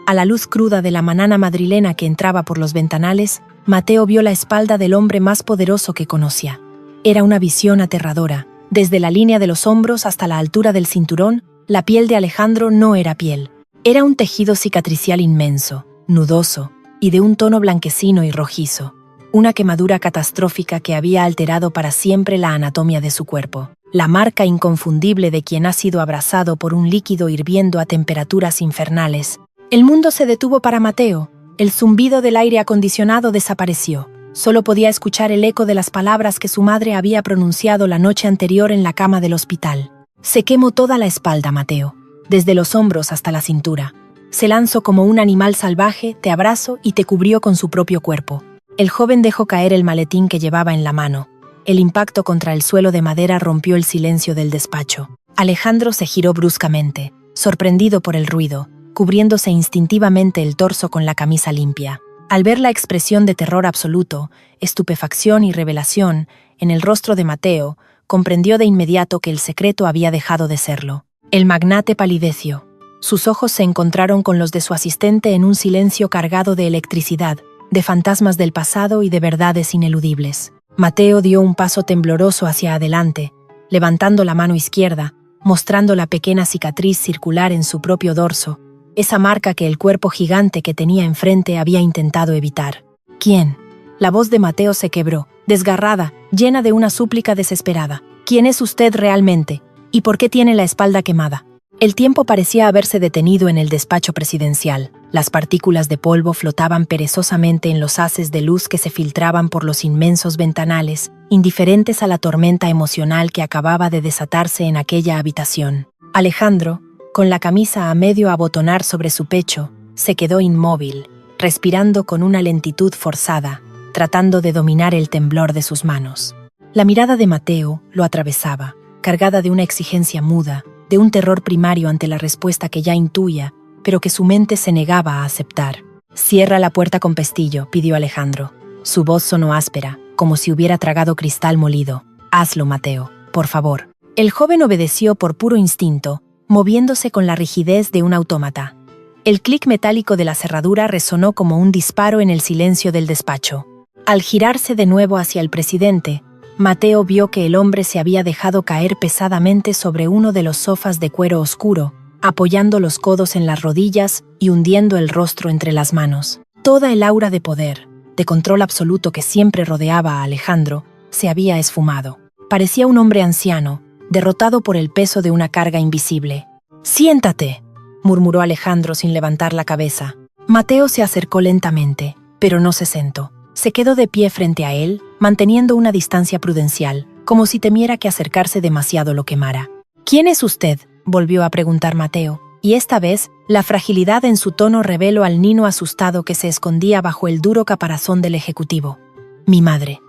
A la luz cruda de la mañana madrilena que entraba por los ventanales, Mateo vio la espalda del hombre más poderoso que conocía. Era una visión aterradora. Desde la línea de los hombros hasta la altura del cinturón, la piel de Alejandro no era piel. Era un tejido cicatricial inmenso, nudoso, y de un tono blanquecino y rojizo. Una quemadura catastrófica que había alterado para siempre la anatomía de su cuerpo. La marca inconfundible de quien ha sido abrasado por un líquido hirviendo a temperaturas infernales. El mundo se detuvo para Mateo. El zumbido del aire acondicionado desapareció. Solo podía escuchar el eco de las palabras que su madre había pronunciado la noche anterior en la cama del hospital. Se quemó toda la espalda, Mateo, desde los hombros hasta la cintura. Se lanzó como un animal salvaje, te abrazó y te cubrió con su propio cuerpo. El joven dejó caer el maletín que llevaba en la mano. El impacto contra el suelo de madera rompió el silencio del despacho. Alejandro se giró bruscamente, sorprendido por el ruido, cubriéndose instintivamente el torso con la camisa limpia. Al ver la expresión de terror absoluto, estupefacción y revelación en el rostro de Mateo, comprendió de inmediato que el secreto había dejado de serlo. El magnate palideció. Sus ojos se encontraron con los de su asistente en un silencio cargado de electricidad, de fantasmas del pasado y de verdades ineludibles. Mateo dio un paso tembloroso hacia adelante, levantando la mano izquierda, mostrando la pequeña cicatriz circular en su propio dorso, esa marca que el cuerpo gigante que tenía enfrente había intentado evitar. ¿Quién? La voz de Mateo se quebró, desgarrada, llena de una súplica desesperada. ¿Quién es usted realmente? ¿Y por qué tiene la espalda quemada? El tiempo parecía haberse detenido en el despacho presidencial. Las partículas de polvo flotaban perezosamente en los haces de luz que se filtraban por los inmensos ventanales, indiferentes a la tormenta emocional que acababa de desatarse en aquella habitación. Alejandro, con la camisa a medio abotonar sobre su pecho, se quedó inmóvil, respirando con una lentitud forzada, tratando de dominar el temblor de sus manos. La mirada de Mateo lo atravesaba, cargada de una exigencia muda, de un terror primario ante la respuesta que ya intuía, pero que su mente se negaba a aceptar. «Cierra la puerta con pestillo», pidió Alejandro. Su voz sonó áspera, como si hubiera tragado cristal molido. «Hazlo, Mateo, por favor». El joven obedeció por puro instinto, moviéndose con la rigidez de un autómata. El clic metálico de la cerradura resonó como un disparo en el silencio del despacho. Al girarse de nuevo hacia el presidente, Mateo vio que el hombre se había dejado caer pesadamente sobre uno de los sofás de cuero oscuro, apoyando los codos en las rodillas y hundiendo el rostro entre las manos. Toda el aura de poder, de control absoluto que siempre rodeaba a Alejandro, se había esfumado. Parecía un hombre anciano, derrotado por el peso de una carga invisible. «Siéntate», murmuró Alejandro sin levantar la cabeza. Mateo se acercó lentamente, pero no se sentó. Se quedó de pie frente a él, manteniendo una distancia prudencial, como si temiera que acercarse demasiado lo quemara. «¿Quién es usted?», volvió a preguntar Mateo, y esta vez la fragilidad en su tono reveló al niño asustado que se escondía bajo el duro caparazón del ejecutivo. «Mi madre.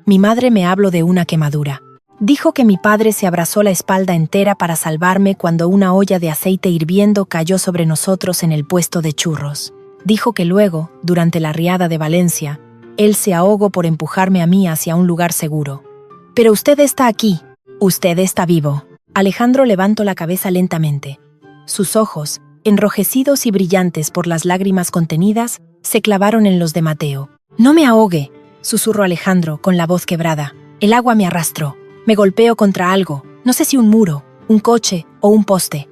Mi madre me habló de una quemadura. Dijo que mi padre se abrazó la espalda entera para salvarme cuando una olla de aceite hirviendo cayó sobre nosotros en el puesto de churros. Dijo que luego, durante la riada de Valencia, él se ahogó por empujarme a mí hacia un lugar seguro. Pero usted está aquí. Usted está vivo». Alejandro levantó la cabeza lentamente. Sus ojos, enrojecidos y brillantes por las lágrimas contenidas, se clavaron en los de Mateo. «No me ahogue», susurró Alejandro con la voz quebrada. «El agua me arrastró. Me golpeo contra algo. No sé si un muro, un coche o un poste.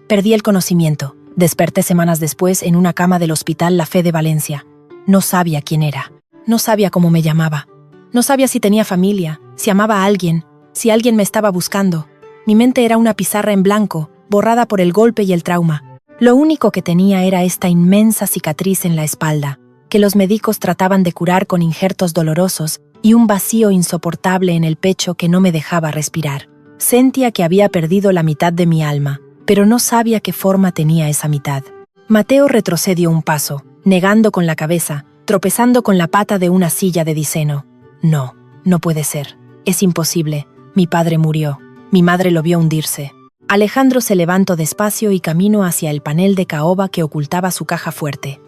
Perdí el conocimiento. Desperté semanas después en una cama del Hospital La Fe de Valencia. No sabía quién era. No sabía cómo me llamaba. No sabía si tenía familia, si amaba a alguien, si alguien me estaba buscando. Mi mente era una pizarra en blanco, borrada por el golpe y el trauma. Lo único que tenía era esta inmensa cicatriz en la espalda, que los médicos trataban de curar con injertos dolorosos y un vacío insoportable en el pecho que no me dejaba respirar. Sentía que había perdido la mitad de mi alma, pero no sabía qué forma tenía esa mitad. Mateo retrocedió un paso, negando con la cabeza, tropezando con la pata de una silla de diseno. No, no puede ser. Es imposible. Mi padre murió. Mi madre lo vio hundirse. Alejandro se levantó despacio y caminó hacia el panel de caoba que ocultaba su caja fuerte.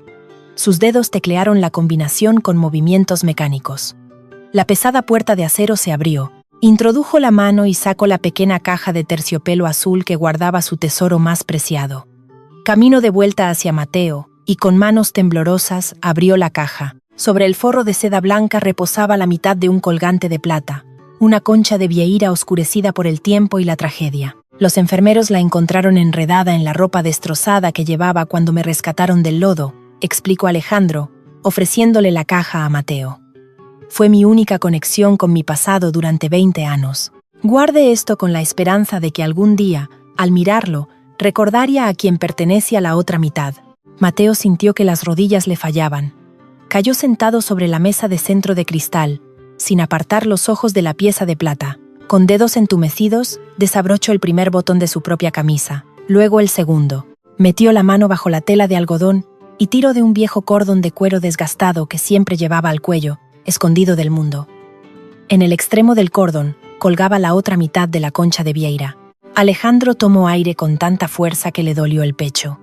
Sus dedos teclearon la combinación con movimientos mecánicos. La pesada puerta de acero se abrió. Introdujo la mano y sacó la pequeña caja de terciopelo azul que guardaba su tesoro más preciado. Caminó de vuelta hacia Mateo y con manos temblorosas abrió la caja. Sobre el forro de seda blanca reposaba la mitad de un colgante de plata, una concha de vieira oscurecida por el tiempo y la tragedia. Los enfermeros la encontraron enredada en la ropa destrozada que llevaba cuando me rescataron del lodo, explicó Alejandro, ofreciéndole la caja a Mateo. Fue mi única conexión con mi pasado durante 20 años. Guarde esto con la esperanza de que algún día, al mirarlo, recordaría a quien pertenece a la otra mitad. Mateo sintió que las rodillas le fallaban. Cayó sentado sobre la mesa de centro de cristal, sin apartar los ojos de la pieza de plata. Con dedos entumecidos, desabrochó el primer botón de su propia camisa, luego el segundo. Metió la mano bajo la tela de algodón y tiró de un viejo cordón de cuero desgastado que siempre llevaba al cuello, escondido del mundo. En el extremo del cordón colgaba la otra mitad de la concha de vieira. Alejandro tomó aire con tanta fuerza que le dolió el pecho.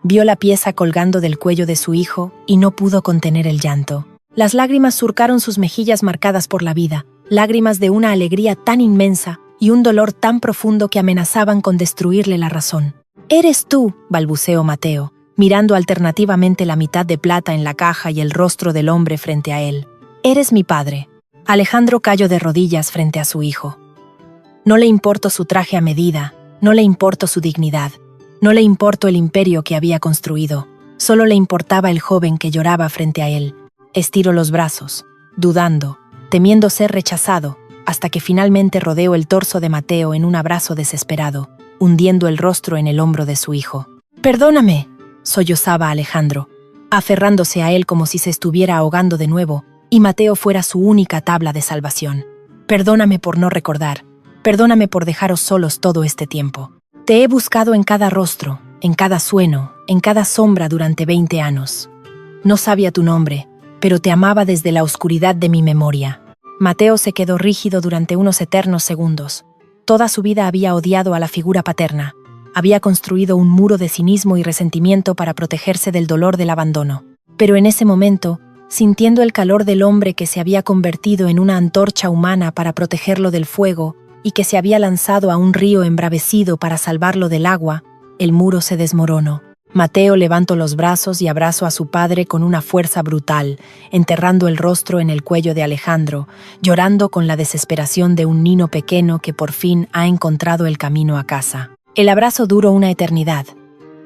Vio la pieza colgando del cuello de su hijo y no pudo contener el llanto. Las lágrimas surcaron sus mejillas marcadas por la vida, lágrimas de una alegría tan inmensa y un dolor tan profundo que amenazaban con destruirle la razón. «Eres tú», balbuceó Mateo, mirando alternativamente la mitad de plata en la caja y el rostro del hombre frente a él. «Eres mi padre». Alejandro cayó de rodillas frente a su hijo. No le importó su traje a medida, no le importó su dignidad, no le importó el imperio que había construido, solo le importaba el joven que lloraba frente a él. Estiró los brazos, dudando, temiendo ser rechazado, hasta que finalmente rodeó el torso de Mateo en un abrazo desesperado, hundiendo el rostro en el hombro de su hijo. «Perdóname», sollozaba Alejandro, aferrándose a él como si se estuviera ahogando de nuevo, y Mateo fuera su única tabla de salvación. «Perdóname por no recordar, perdóname por dejaros solos todo este tiempo. Te he buscado en cada rostro, en cada sueño, en cada sombra durante 20 años. No sabía tu nombre, pero te amaba desde la oscuridad de mi memoria». Mateo se quedó rígido durante unos eternos segundos. Toda su vida había odiado a la figura paterna. Había construido un muro de cinismo y resentimiento para protegerse del dolor del abandono. Pero en ese momento, sintiendo el calor del hombre que se había convertido en una antorcha humana para protegerlo del fuego y que se había lanzado a un río embravecido para salvarlo del agua, el muro se desmoronó. Mateo levantó los brazos y abrazó a su padre con una fuerza brutal, enterrando el rostro en el cuello de Alejandro, llorando con la desesperación de un niño pequeño que por fin ha encontrado el camino a casa. El abrazo duró una eternidad.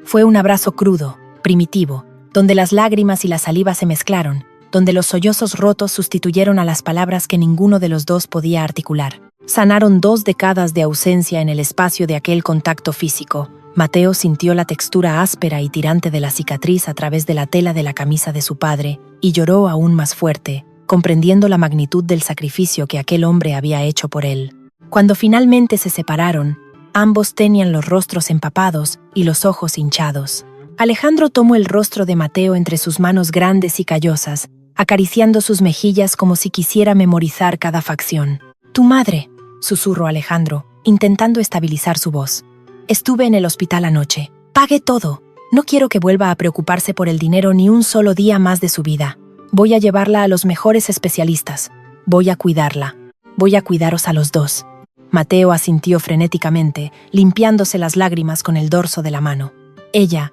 Fue un abrazo crudo, primitivo, donde las lágrimas y la saliva se mezclaron, donde los sollozos rotos sustituyeron a las palabras que ninguno de los dos podía articular. Sanaron 2 décadas de ausencia en el espacio de aquel contacto físico. Mateo sintió la textura áspera y tirante de la cicatriz a través de la tela de la camisa de su padre y lloró aún más fuerte, comprendiendo la magnitud del sacrificio que aquel hombre había hecho por él. Cuando finalmente se separaron, ambos tenían los rostros empapados y los ojos hinchados. Alejandro tomó el rostro de Mateo entre sus manos grandes y callosas, acariciando sus mejillas como si quisiera memorizar cada facción. «Tu madre», susurró Alejandro, intentando estabilizar su voz. «Estuve en el hospital anoche. Pagué todo. No quiero que vuelva a preocuparse por el dinero ni un solo día más de su vida. Voy a llevarla a los mejores especialistas. Voy a cuidarla. Voy a cuidaros a los dos». Mateo asintió frenéticamente, limpiándose las lágrimas con el dorso de la mano. Ella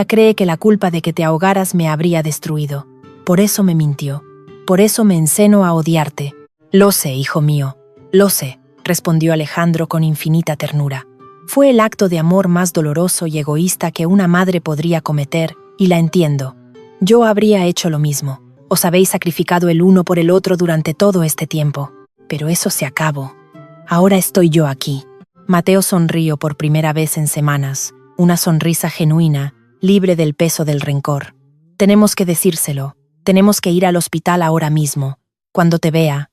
cree que la culpa de que te ahogaras me habría destruido. Por eso me mintió. Por eso me encenó a odiarte. Lo sé, hijo mío, lo sé, respondió Alejandro con infinita ternura. Fue el acto de amor más doloroso y egoísta que una madre podría cometer, y la entiendo. Yo habría hecho lo mismo. Os habéis sacrificado el uno por el otro durante todo este tiempo. Pero eso se acabó. Ahora estoy yo aquí. Mateo sonrió por primera vez en semanas, una sonrisa genuina, libre del peso del rencor. Tenemos que decírselo. Tenemos que ir al hospital ahora mismo. Cuando te vea,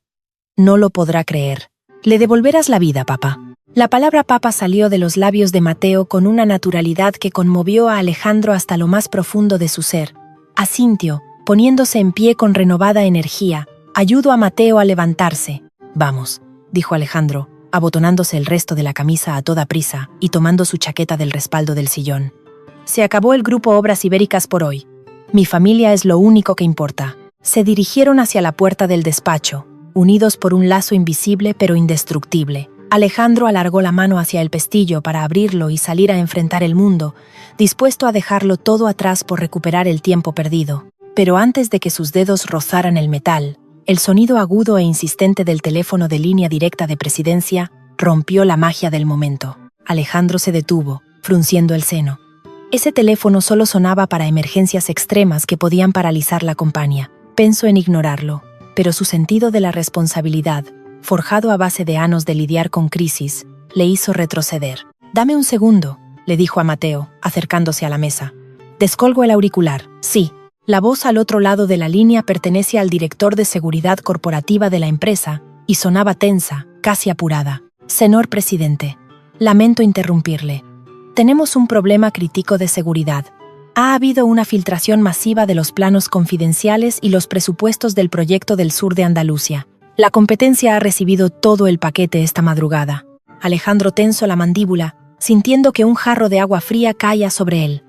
no lo podrá creer. Le devolverás la vida, papá. La palabra papa salió de los labios de Mateo con una naturalidad que conmovió a Alejandro hasta lo más profundo de su ser. Asintió, poniéndose en pie con renovada energía, ayudó a Mateo a levantarse. Vamos, dijo Alejandro, abotonándose el resto de la camisa a toda prisa y tomando su chaqueta del respaldo del sillón. Se acabó el grupo Obras Ibéricas por hoy. Mi familia es lo único que importa. Se dirigieron hacia la puerta del despacho, unidos por un lazo invisible pero indestructible. Alejandro alargó la mano hacia el pestillo para abrirlo y salir a enfrentar el mundo, dispuesto a dejarlo todo atrás por recuperar el tiempo perdido. Pero antes de que sus dedos rozaran el metal, el sonido agudo e insistente del teléfono de línea directa de Presidencia rompió la magia del momento. Alejandro se detuvo, frunciendo el seno. Ese teléfono solo sonaba para emergencias extremas que podían paralizar la compañía. Pensó en ignorarlo, pero su sentido de la responsabilidad, forjado a base de años de lidiar con crisis, le hizo retroceder. «Dame un segundo», le dijo a Mateo, acercándose a la mesa. Descolgo el auricular. Sí, la voz al otro lado de la línea pertenece al director de seguridad corporativa de la empresa y sonaba tensa, casi apurada. «Señor presidente, lamento interrumpirle. Tenemos un problema crítico de seguridad. Ha habido una filtración masiva de los planos confidenciales y los presupuestos del proyecto del sur de Andalucía. La competencia ha recibido todo el paquete esta madrugada». Alejandro tensó la mandíbula, sintiendo que un jarro de agua fría caía sobre él.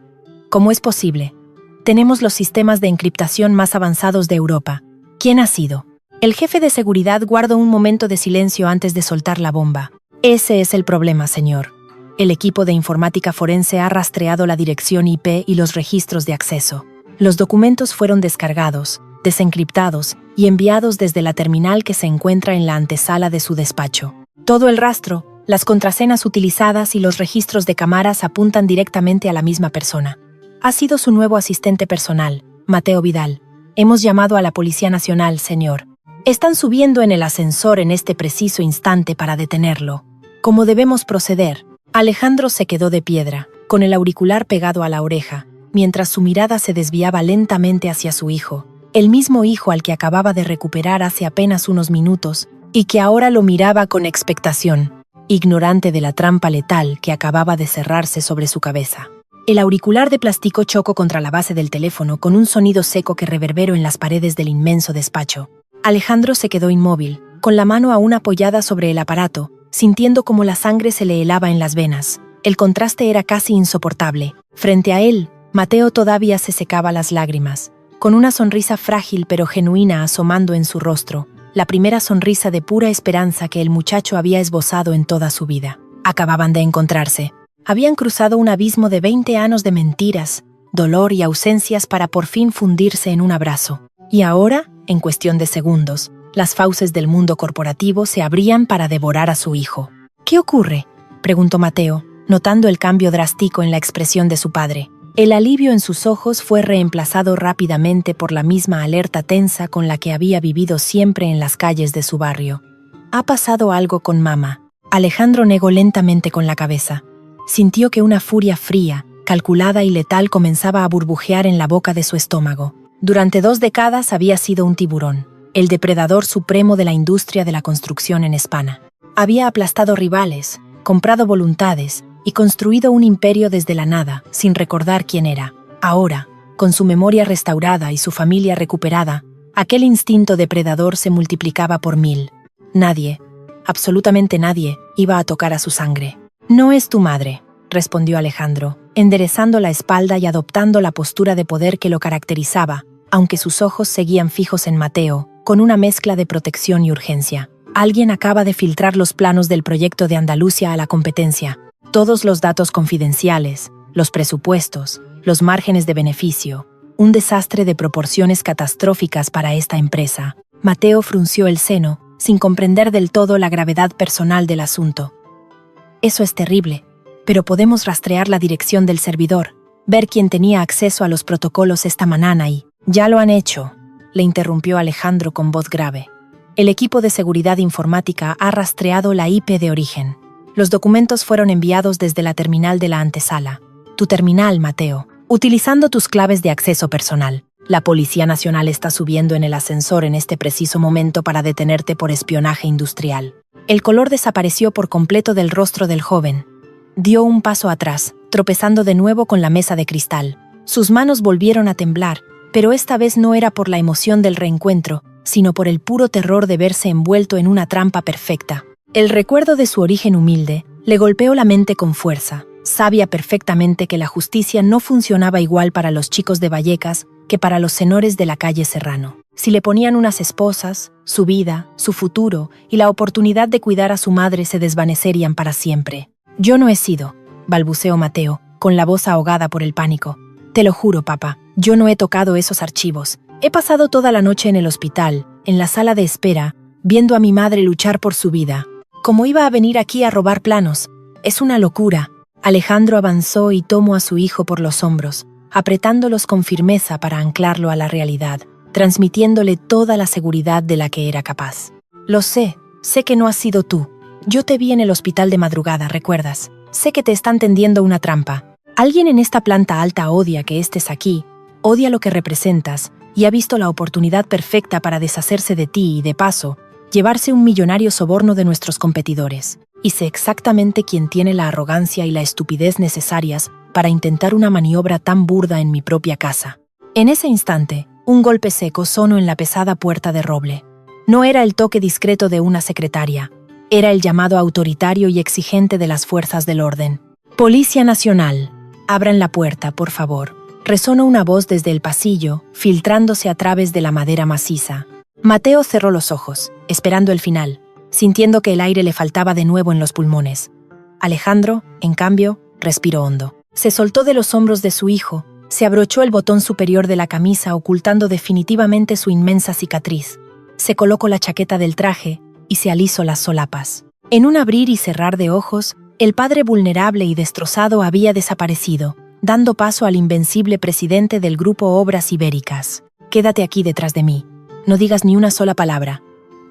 «¿Cómo es posible? Tenemos los sistemas de encriptación más avanzados de Europa. ¿Quién ha sido?» El jefe de seguridad guardó un momento de silencio antes de soltar la bomba. «Ese es el problema, señor. El equipo de informática forense ha rastreado la dirección IP y los registros de acceso. Los documentos fueron descargados, desencriptados y enviados desde la terminal que se encuentra en la antesala de su despacho. Todo el rastro, las contraseñas utilizadas y los registros de cámaras apuntan directamente a la misma persona. Ha sido su nuevo asistente personal, Mateo Vidal. Hemos llamado a la Policía Nacional, señor. Están subiendo en el ascensor en este preciso instante para detenerlo. ¿Cómo debemos proceder?» Alejandro se quedó de piedra, con el auricular pegado a la oreja, mientras su mirada se desviaba lentamente hacia su hijo, el mismo hijo al que acababa de recuperar hace apenas unos minutos y que ahora lo miraba con expectación, ignorante de la trampa letal que acababa de cerrarse sobre su cabeza. El auricular de plástico chocó contra la base del teléfono con un sonido seco que reverberó en las paredes del inmenso despacho. Alejandro se quedó inmóvil, con la mano aún apoyada sobre el aparato, sintiendo como la sangre se le helaba en las venas. El contraste era casi insoportable. Frente a él, Mateo todavía se secaba las lágrimas, con una sonrisa frágil pero genuina asomando en su rostro, la primera sonrisa de pura esperanza que el muchacho había esbozado en toda su vida. Acababan de encontrarse. Habían cruzado un abismo de 20 años de mentiras, dolor y ausencias para por fin fundirse en un abrazo. Y ahora, en cuestión de segundos, las fauces del mundo corporativo se abrían para devorar a su hijo. «¿Qué ocurre?», preguntó Mateo, notando el cambio drástico en la expresión de su padre. El alivio en sus ojos fue reemplazado rápidamente por la misma alerta tensa con la que había vivido siempre en las calles de su barrio. «Ha pasado algo con mamá». Alejandro negó lentamente con la cabeza. Sintió que una furia fría, calculada y letal comenzaba a burbujear en la boca de su estómago. Durante 2 décadas había sido un tiburón, el depredador supremo de la industria de la construcción en España. Había aplastado rivales, comprado voluntades y construido un imperio desde la nada, sin recordar quién era. Ahora, con su memoria restaurada y su familia recuperada, aquel instinto depredador se multiplicaba por 1000. Nadie, absolutamente nadie, iba a tocar a su sangre. «No es tu madre», respondió Alejandro, enderezando la espalda y adoptando la postura de poder que lo caracterizaba, aunque sus ojos seguían fijos en Mateo, con una mezcla de protección y urgencia. Alguien acaba de filtrar los planos del proyecto de Andalucía a la competencia. Todos los datos confidenciales, los presupuestos, los márgenes de beneficio. Un desastre de proporciones catastróficas para esta empresa. Mateo frunció el seno, sin comprender del todo la gravedad personal del asunto. Eso es terrible, pero podemos rastrear la dirección del servidor, ver quién tenía acceso a los protocolos esta mañana y... «Ya lo han hecho», le interrumpió Alejandro con voz grave. El equipo de seguridad informática ha rastreado la IP de origen. Los documentos fueron enviados desde la terminal de la antesala. Tu terminal, Mateo, utilizando tus claves de acceso personal. La Policía Nacional está subiendo en el ascensor en este preciso momento para detenerte por espionaje industrial. El color desapareció por completo del rostro del joven. Dio un paso atrás, tropezando de nuevo con la mesa de cristal. Sus manos volvieron a temblar, pero esta vez no era por la emoción del reencuentro, sino por el puro terror de verse envuelto en una trampa perfecta. El recuerdo de su origen humilde le golpeó la mente con fuerza. Sabía perfectamente que la justicia no funcionaba igual para los chicos de Vallecas que para los señores de la calle Serrano. Si le ponían unas esposas, su vida, su futuro y la oportunidad de cuidar a su madre se desvanecerían para siempre. «Yo no he sido», balbuceó Mateo, con la voz ahogada por el pánico. «Te lo juro, papá, yo no he tocado esos archivos. He pasado toda la noche en el hospital, en la sala de espera, viendo a mi madre luchar por su vida. ¿Cómo iba a venir aquí a robar planos? Es una locura». Alejandro avanzó y tomó a su hijo por los hombros, apretándolos con firmeza para anclarlo a la realidad, transmitiéndole toda la seguridad de la que era capaz. «Lo sé que no has sido tú. Yo te vi en el hospital de madrugada, ¿recuerdas? Sé que te están tendiendo una trampa. Alguien en esta planta alta odia que estés aquí, odia lo que representas y ha visto la oportunidad perfecta para deshacerse de ti y, de paso, llevarse un millonario soborno de nuestros competidores. Y sé exactamente quién tiene la arrogancia y la estupidez necesarias para intentar una maniobra tan burda en mi propia casa». En ese instante, un golpe seco sonó en la pesada puerta de roble. No era el toque discreto de una secretaria, era el llamado autoritario y exigente de las fuerzas del orden. «Policía Nacional, abran la puerta, por favor», resonó una voz desde el pasillo, filtrándose a través de la madera maciza. Mateo cerró los ojos, esperando el final, sintiendo que el aire le faltaba de nuevo en los pulmones. Alejandro, en cambio, respiró hondo. Se soltó de los hombros de su hijo, se abrochó el botón superior de la camisa ocultando definitivamente su inmensa cicatriz. Se colocó la chaqueta del traje y se alisó las solapas. En un abrir y cerrar de ojos, el padre vulnerable y destrozado había desaparecido, dando paso al invencible presidente del Grupo Obras Ibéricas. «Quédate aquí detrás de mí. No digas ni una sola palabra.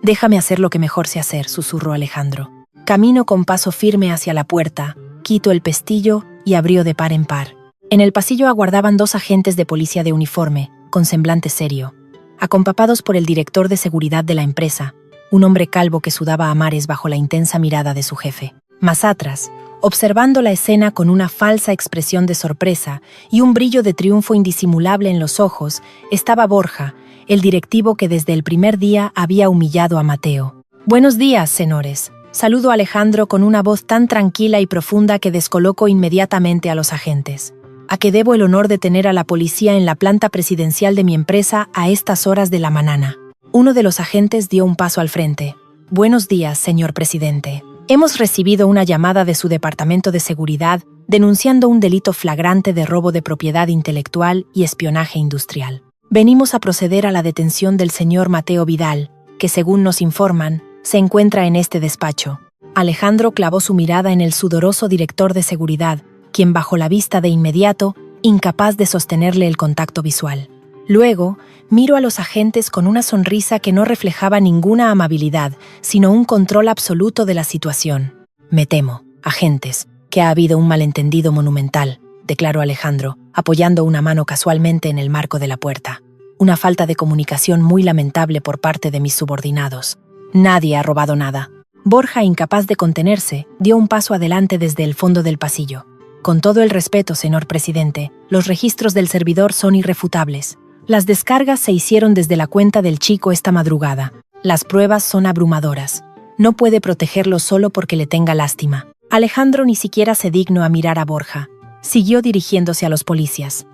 Déjame hacer lo que mejor sé hacer», susurró Alejandro. Camino con paso firme hacia la puerta, quitó el pestillo y abrió de par en par. En el pasillo aguardaban 2 agentes de policía de uniforme, con semblante serio, acompapados por el director de seguridad de la empresa, un hombre calvo que sudaba a mares bajo la intensa mirada de su jefe. Más atrás, observando la escena con una falsa expresión de sorpresa y un brillo de triunfo indisimulable en los ojos, estaba Borja, el directivo que desde el primer día había humillado a Mateo. «Buenos días, señores», saludó Alejandro con una voz tan tranquila y profunda que descolocó inmediatamente a los agentes. «¿A qué debo el honor de tener a la policía en la planta presidencial de mi empresa a estas horas de la mañana?» Uno de los agentes dio un paso al frente. «Buenos días, señor presidente. Hemos recibido una llamada de su departamento de seguridad denunciando un delito flagrante de robo de propiedad intelectual y espionaje industrial. Venimos a proceder a la detención del señor Mateo Vidal, que según nos informan, se encuentra en este despacho». Alejandro clavó su mirada en el sudoroso director de seguridad, quien bajó la vista de inmediato, incapaz de sostenerle el contacto visual. Luego, miró a los agentes con una sonrisa que no reflejaba ninguna amabilidad, sino un control absoluto de la situación. «Me temo, agentes, que ha habido un malentendido monumental», declaró Alejandro, apoyando una mano casualmente en el marco de la puerta. «Una falta de comunicación muy lamentable por parte de mis subordinados. Nadie ha robado nada». Borja, incapaz de contenerse, dio un paso adelante desde el fondo del pasillo. «Con todo el respeto, señor presidente, los registros del servidor son irrefutables. Las descargas se hicieron desde la cuenta del chico esta madrugada. Las pruebas son abrumadoras. No puede protegerlo solo porque le tenga lástima». Alejandro ni siquiera se dignó a mirar a Borja. Siguió dirigiéndose a los policías.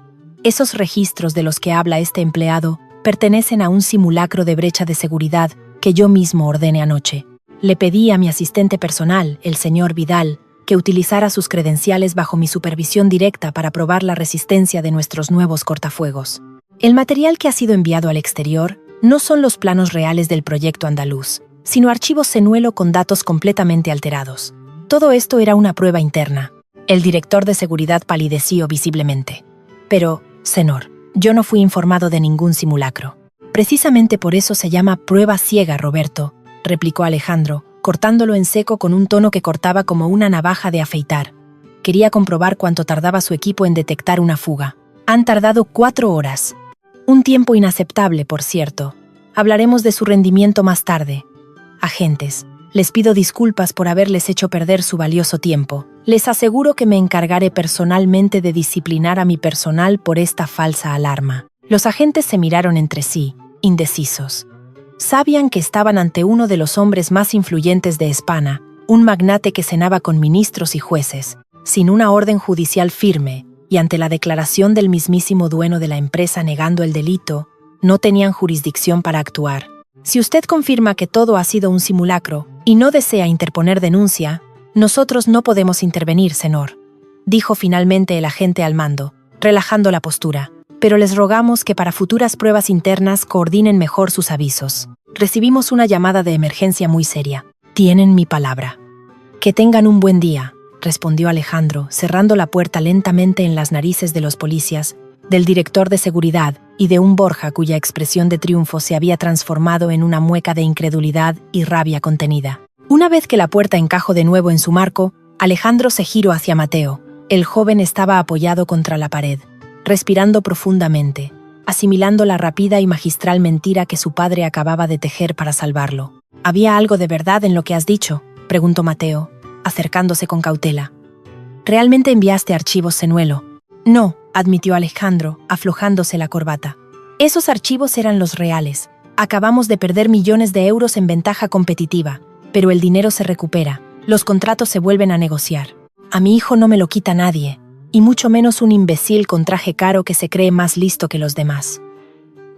«Esos registros de los que habla este empleado pertenecen a un simulacro de brecha de seguridad que yo mismo ordené anoche. Le pedí a mi asistente personal, el señor Vidal, que utilizara sus credenciales bajo mi supervisión directa para probar la resistencia de nuestros nuevos cortafuegos. El material que ha sido enviado al exterior no son los planos reales del proyecto andaluz, sino archivos señuelo con datos completamente alterados. Todo esto era una prueba interna. El director de seguridad palideció visiblemente. Pero, señor, yo no fui informado de ningún simulacro. Precisamente por eso se llama prueba ciega, Roberto, replicó Alejandro, cortándolo en seco con un tono que cortaba como una navaja de afeitar. Quería comprobar cuánto tardaba su equipo en detectar una fuga. Han tardado 4 horas. Un tiempo inaceptable, por cierto. Hablaremos de su rendimiento más tarde. Agentes, les pido disculpas por haberles hecho perder su valioso tiempo. Les aseguro que me encargaré personalmente de disciplinar a mi personal por esta falsa alarma. Los agentes se miraron entre sí, indecisos. Sabían que estaban ante uno de los hombres más influyentes de España, un magnate que cenaba con ministros y jueces, sin una orden judicial firme, y ante la declaración del mismísimo dueño de la empresa negando el delito, no tenían jurisdicción para actuar. Si usted confirma que todo ha sido un simulacro y no desea interponer denuncia, nosotros no podemos intervenir, señor, dijo finalmente el agente al mando, relajando la postura. Pero les rogamos que para futuras pruebas internas coordinen mejor sus avisos. Recibimos una llamada de emergencia muy seria. Tienen mi palabra. Que tengan un buen día, respondió Alejandro, cerrando la puerta lentamente en las narices de los policías, del director de seguridad y de un Borja cuya expresión de triunfo se había transformado en una mueca de incredulidad y rabia contenida. Una vez que la puerta encajó de nuevo en su marco, Alejandro se giró hacia Mateo. El joven estaba apoyado contra la pared, respirando profundamente, asimilando la rápida y magistral mentira que su padre acababa de tejer para salvarlo. ¿Había algo de verdad en lo que has dicho?, preguntó Mateo, acercándose con cautela. ¿Realmente enviaste archivos, señuelo? No, admitió Alejandro, aflojándose la corbata. Esos archivos eran los reales. Acabamos de perder millones de euros en ventaja competitiva, pero el dinero se recupera, los contratos se vuelven a negociar. A mi hijo no me lo quita nadie, y mucho menos un imbécil con traje caro que se cree más listo que los demás.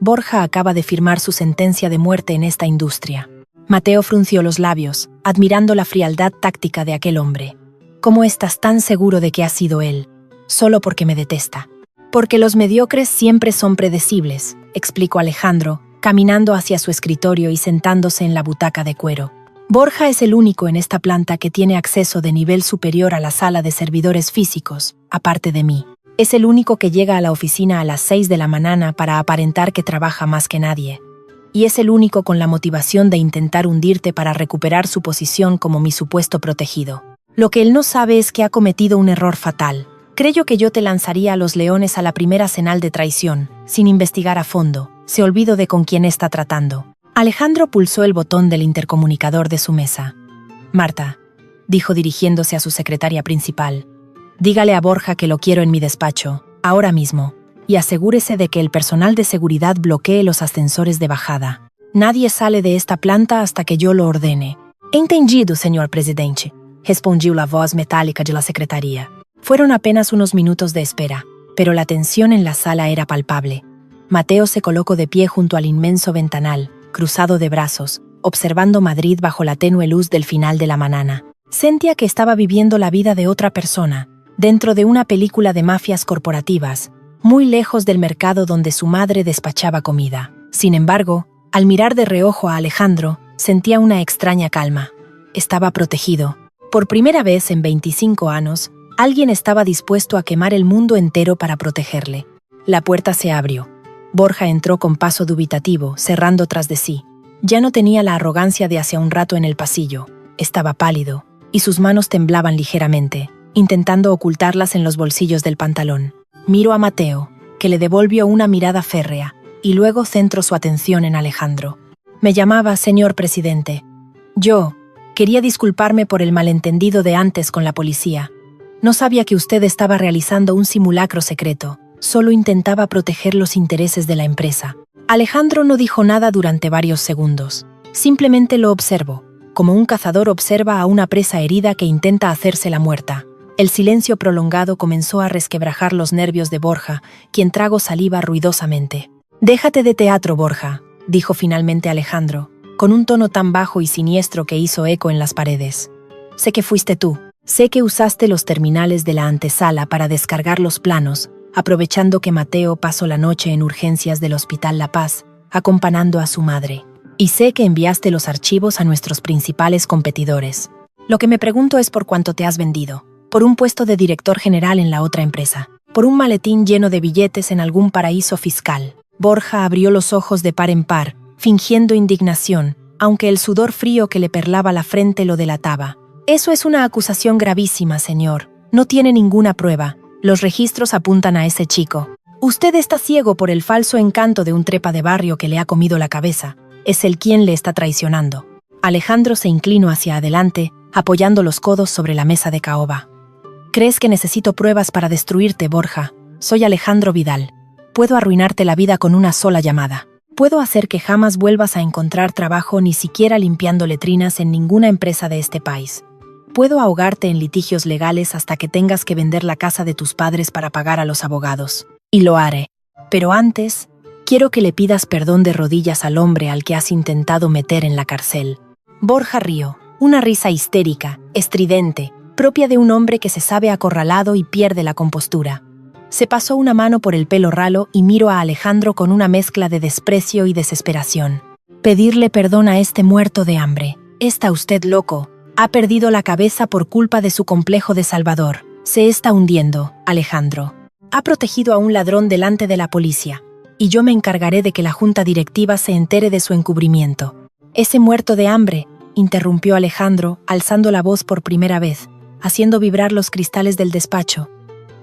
Borja acaba de firmar su sentencia de muerte en esta industria. Mateo frunció los labios, admirando la frialdad táctica de aquel hombre. ¿Cómo estás tan seguro de que ha sido él? Solo porque me detesta. Porque los mediocres siempre son predecibles, explicó Alejandro, caminando hacia su escritorio y sentándose en la butaca de cuero. Borja es el único en esta planta que tiene acceso de nivel superior a la sala de servidores físicos, aparte de mí. Es el único que llega a la oficina a las 6 de la mañana para aparentar que trabaja más que nadie. Y es el único con la motivación de intentar hundirte para recuperar su posición como mi supuesto protegido. Lo que él no sabe es que ha cometido un error fatal. Creyó que yo te lanzaría a los leones a la primera señal de traición, sin investigar a fondo. Se olvidó de con quién está tratando. Alejandro pulsó el botón del intercomunicador de su mesa. Marta, dijo dirigiéndose a su secretaria principal, dígale a Borja que lo quiero en mi despacho, ahora mismo, y asegúrese de que el personal de seguridad bloquee los ascensores de bajada. Nadie sale de esta planta hasta que yo lo ordene. Entendido, señor presidente, respondió la voz metálica de la secretaría. Fueron apenas unos minutos de espera, pero la tensión en la sala era palpable. Mateo se colocó de pie junto al inmenso ventanal, cruzado de brazos, observando Madrid bajo la tenue luz del final de la mañana. Sentía que estaba viviendo la vida de otra persona, dentro de una película de mafias corporativas, muy lejos del mercado donde su madre despachaba comida. Sin embargo, al mirar de reojo a Alejandro, sentía una extraña calma. Estaba protegido. Por primera vez en 25 años, alguien estaba dispuesto a quemar el mundo entero para protegerle. La puerta se abrió. Borja entró con paso dubitativo, cerrando tras de sí. Ya no tenía la arrogancia de hace un rato en el pasillo. Estaba pálido, y sus manos temblaban ligeramente, intentando ocultarlas en los bolsillos del pantalón. Miró a Mateo, que le devolvió una mirada férrea, y luego centró su atención en Alejandro. Me llamaba señor presidente. Yo quería disculparme por el malentendido de antes con la policía. No sabía que usted estaba realizando un simulacro secreto. Solo intentaba proteger los intereses de la empresa. Alejandro no dijo nada durante varios segundos. Simplemente lo observó, como un cazador observa a una presa herida que intenta hacérsela muerta. El silencio prolongado comenzó a resquebrajar los nervios de Borja, quien tragó saliva ruidosamente. «Déjate de teatro, Borja», dijo finalmente Alejandro. con un tono tan bajo y siniestro que hizo eco en las paredes. Sé que fuiste tú. Sé que usaste los terminales de la antesala para descargar los planos, aprovechando que Mateo pasó la noche en urgencias del Hospital La Paz, acompañando a su madre. Y sé que enviaste los archivos a nuestros principales competidores. Lo que me pregunto es por cuánto te has vendido. Por un puesto de director general en la otra empresa. Por un maletín lleno de billetes en algún paraíso fiscal. Borja abrió los ojos de par en par, fingiendo indignación, aunque el sudor frío que le perlaba la frente lo delataba. Eso es una acusación gravísima, señor. No tiene ninguna prueba. Los registros apuntan a ese chico. Usted está ciego por el falso encanto de un trepa de barrio que le ha comido la cabeza. Es él quien le está traicionando. Alejandro se inclinó hacia adelante, apoyando los codos sobre la mesa de caoba. ¿Crees que necesito pruebas para destruirte, Borja? Soy Alejandro Vidal. Puedo arruinarte la vida con una sola llamada. Puedo hacer que jamás vuelvas a encontrar trabajo ni siquiera limpiando letrinas en ninguna empresa de este país. Puedo ahogarte en litigios legales hasta que tengas que vender la casa de tus padres para pagar a los abogados. Y lo haré. Pero antes, quiero que le pidas perdón de rodillas al hombre al que has intentado meter en la cárcel. Borja rió, una risa histérica, estridente, propia de un hombre que se sabe acorralado y pierde la compostura. Se pasó una mano por el pelo ralo y miró a Alejandro con una mezcla de desprecio y desesperación. Pedirle perdón a este muerto de hambre. Está usted loco. Ha perdido la cabeza por culpa de su complejo de salvador. Se está hundiendo, Alejandro. Ha protegido a un ladrón delante de la policía. Y yo me encargaré de que la junta directiva se entere de su encubrimiento. Ese muerto de hambre, interrumpió Alejandro, alzando la voz por primera vez, haciendo vibrar los cristales del despacho.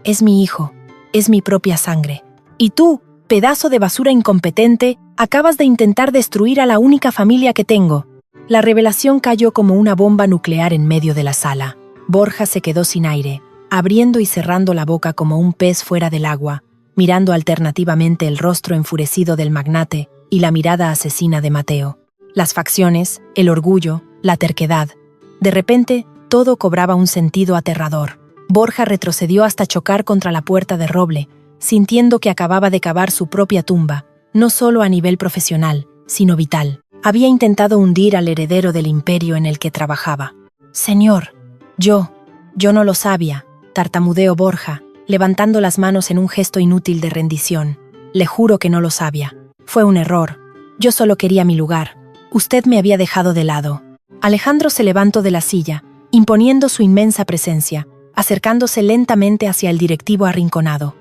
Es mi hijo. Es mi propia sangre. Y tú, pedazo de basura incompetente, acabas de intentar destruir a la única familia que tengo. La revelación cayó como una bomba nuclear en medio de la sala. Borja se quedó sin aire, abriendo y cerrando la boca como un pez fuera del agua, mirando alternativamente el rostro enfurecido del magnate y la mirada asesina de Mateo. Las facciones, el orgullo, la terquedad. De repente, todo cobraba un sentido aterrador. Borja retrocedió hasta chocar contra la puerta de roble, sintiendo que acababa de cavar su propia tumba, no solo a nivel profesional, sino vital. Había intentado hundir al heredero del imperio en el que trabajaba. Señor, yo no lo sabía, tartamudeó Borja, levantando las manos en un gesto inútil de rendición. Le juro que no lo sabía. Fue un error. Yo solo quería mi lugar. Usted me había dejado de lado. Alejandro se levantó de la silla, imponiendo su inmensa presencia, acercándose lentamente hacia el directivo arrinconado.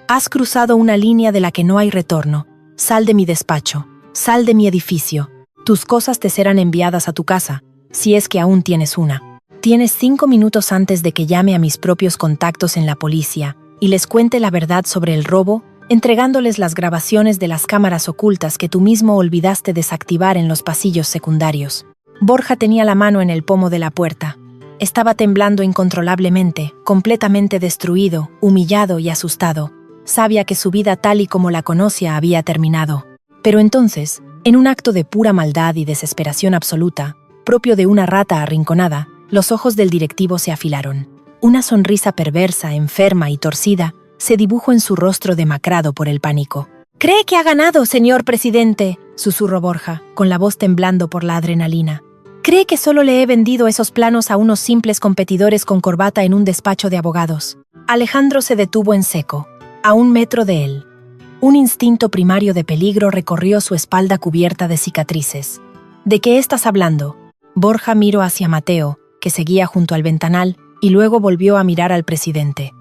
Has cruzado una línea de la que no hay retorno. Sal de mi despacho. Sal de mi edificio. Tus cosas te serán enviadas a tu casa, si es que aún tienes una. Tienes 5 minutos antes de que llame a mis propios contactos en la policía y les cuente la verdad sobre el robo, entregándoles las grabaciones de las cámaras ocultas que tú mismo olvidaste desactivar en los pasillos secundarios. Borja tenía la mano en el pomo de la puerta. Estaba temblando incontrolablemente, completamente destruido, humillado y asustado. Sabía que su vida tal y como la conocía había terminado. Pero entonces, en un acto de pura maldad y desesperación absoluta, propio de una rata arrinconada, los ojos del directivo se afilaron. Una sonrisa perversa, enferma y torcida se dibujó en su rostro demacrado por el pánico. «¿Cree que ha ganado, señor presidente?», susurró Borja, con la voz temblando por la adrenalina. «¿Cree que solo le he vendido esos planos a unos simples competidores con corbata en un despacho de abogados?». Alejandro se detuvo en seco, a 1 metro de él. Un instinto primario de peligro recorrió su espalda cubierta de cicatrices. ¿De qué estás hablando? Borja miró hacia Mateo, que seguía junto al ventanal, y luego volvió a mirar al presidente.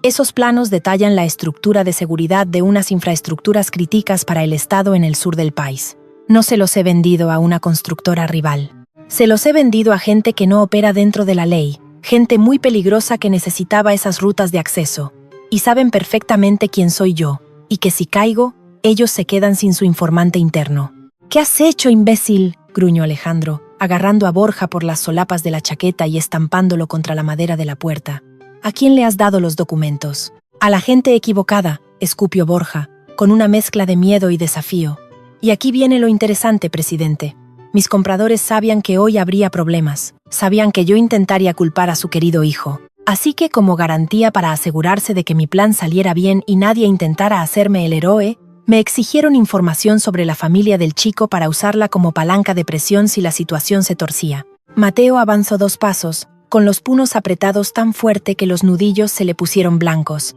Esos planos detallan la estructura de seguridad de unas infraestructuras críticas para el Estado en el sur del país. No se los he vendido a una constructora rival. Se los he vendido a gente que no opera dentro de la ley, gente muy peligrosa que necesitaba esas rutas de acceso. Y saben perfectamente quién soy yo. Y que si caigo, ellos se quedan sin su informante interno. «¿Qué has hecho, imbécil?», gruñó Alejandro, agarrando a Borja por las solapas de la chaqueta y estampándolo contra la madera de la puerta. «¿A quién le has dado los documentos?». «A la gente equivocada», escupió Borja, con una mezcla de miedo y desafío. «Y aquí viene lo interesante, presidente. Mis compradores sabían que hoy habría problemas. Sabían que yo intentaría culpar a su querido hijo. Así que, como garantía para asegurarse de que mi plan saliera bien y nadie intentara hacerme el héroe, Me exigieron información sobre la familia del chico para usarla como palanca de presión si la situación se torcía. Mateo avanzó 2 pasos, con los puños apretados tan fuerte que los nudillos se le pusieron blancos.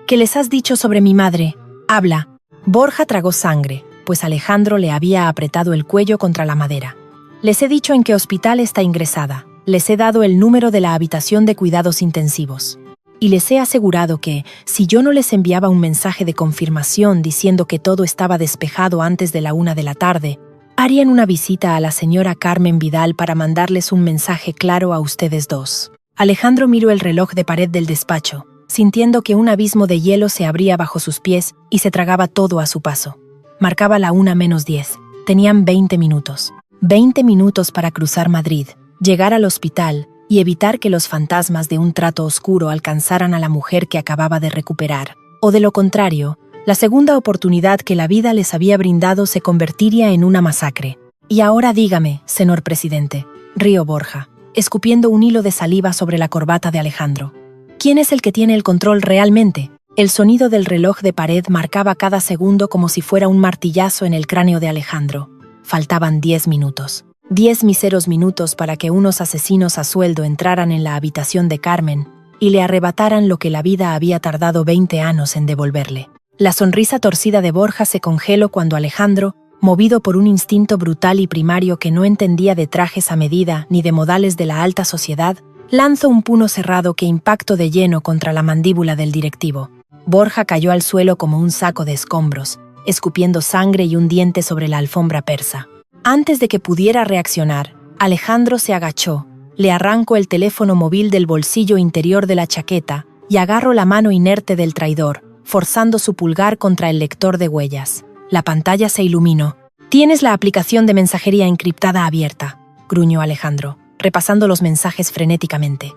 ¿Qué les has dicho sobre mi madre? Habla. Borja tragó sangre, pues Alejandro le había apretado el cuello contra la madera. Les he dicho en qué hospital está ingresada. Les he dado el número de la habitación de cuidados intensivos. Y les he asegurado que, si yo no les enviaba un mensaje de confirmación diciendo que todo estaba despejado antes de la 1 de la tarde, harían una visita a la señora Carmen Vidal para mandarles un mensaje claro a ustedes dos. Alejandro miró el reloj de pared del despacho, sintiendo que un abismo de hielo se abría bajo sus pies y se tragaba todo a su paso. Marcaba la 1:10. Tenían 20 minutos. 20 minutos para cruzar Madrid, llegar al hospital y evitar que los fantasmas de un trato oscuro alcanzaran a la mujer que acababa de recuperar. O de lo contrario, la segunda oportunidad que la vida les había brindado se convertiría en una masacre. Y ahora dígame, señor presidente, rió Borja, escupiendo un hilo de saliva sobre la corbata de Alejandro. ¿Quién es el que tiene el control realmente? El sonido del reloj de pared marcaba cada segundo como si fuera un martillazo en el cráneo de Alejandro. Faltaban 10 minutos. 10 míseros minutos para que unos asesinos a sueldo entraran en la habitación de Carmen y le arrebataran lo que la vida había tardado 20 años en devolverle. La sonrisa torcida de Borja se congeló cuando Alejandro, movido por un instinto brutal y primario que no entendía de trajes a medida ni de modales de la alta sociedad, lanzó un puño cerrado que impactó de lleno contra la mandíbula del directivo. Borja cayó al suelo como un saco de escombros, escupiendo sangre y un diente sobre la alfombra persa. Antes de que pudiera reaccionar, Alejandro se agachó, le arrancó el teléfono móvil del bolsillo interior de la chaqueta y agarró la mano inerte del traidor, forzando su pulgar contra el lector de huellas. La pantalla se iluminó. «Tienes la aplicación de mensajería encriptada abierta», gruñó Alejandro, repasando los mensajes frenéticamente.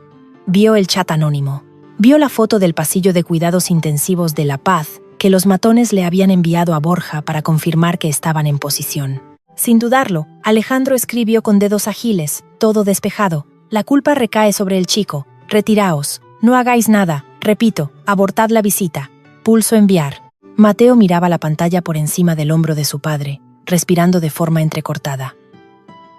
Vio el chat anónimo. Vio la foto del pasillo de cuidados intensivos de La Paz que los matones le habían enviado a Borja para confirmar que estaban en posición. Sin dudarlo, Alejandro escribió con dedos ágiles, todo despejado. «La culpa recae sobre el chico. Retiraos. No hagáis nada. Repito, abortad la visita. Pulso enviar». Mateo miraba la pantalla por encima del hombro de su padre, respirando de forma entrecortada.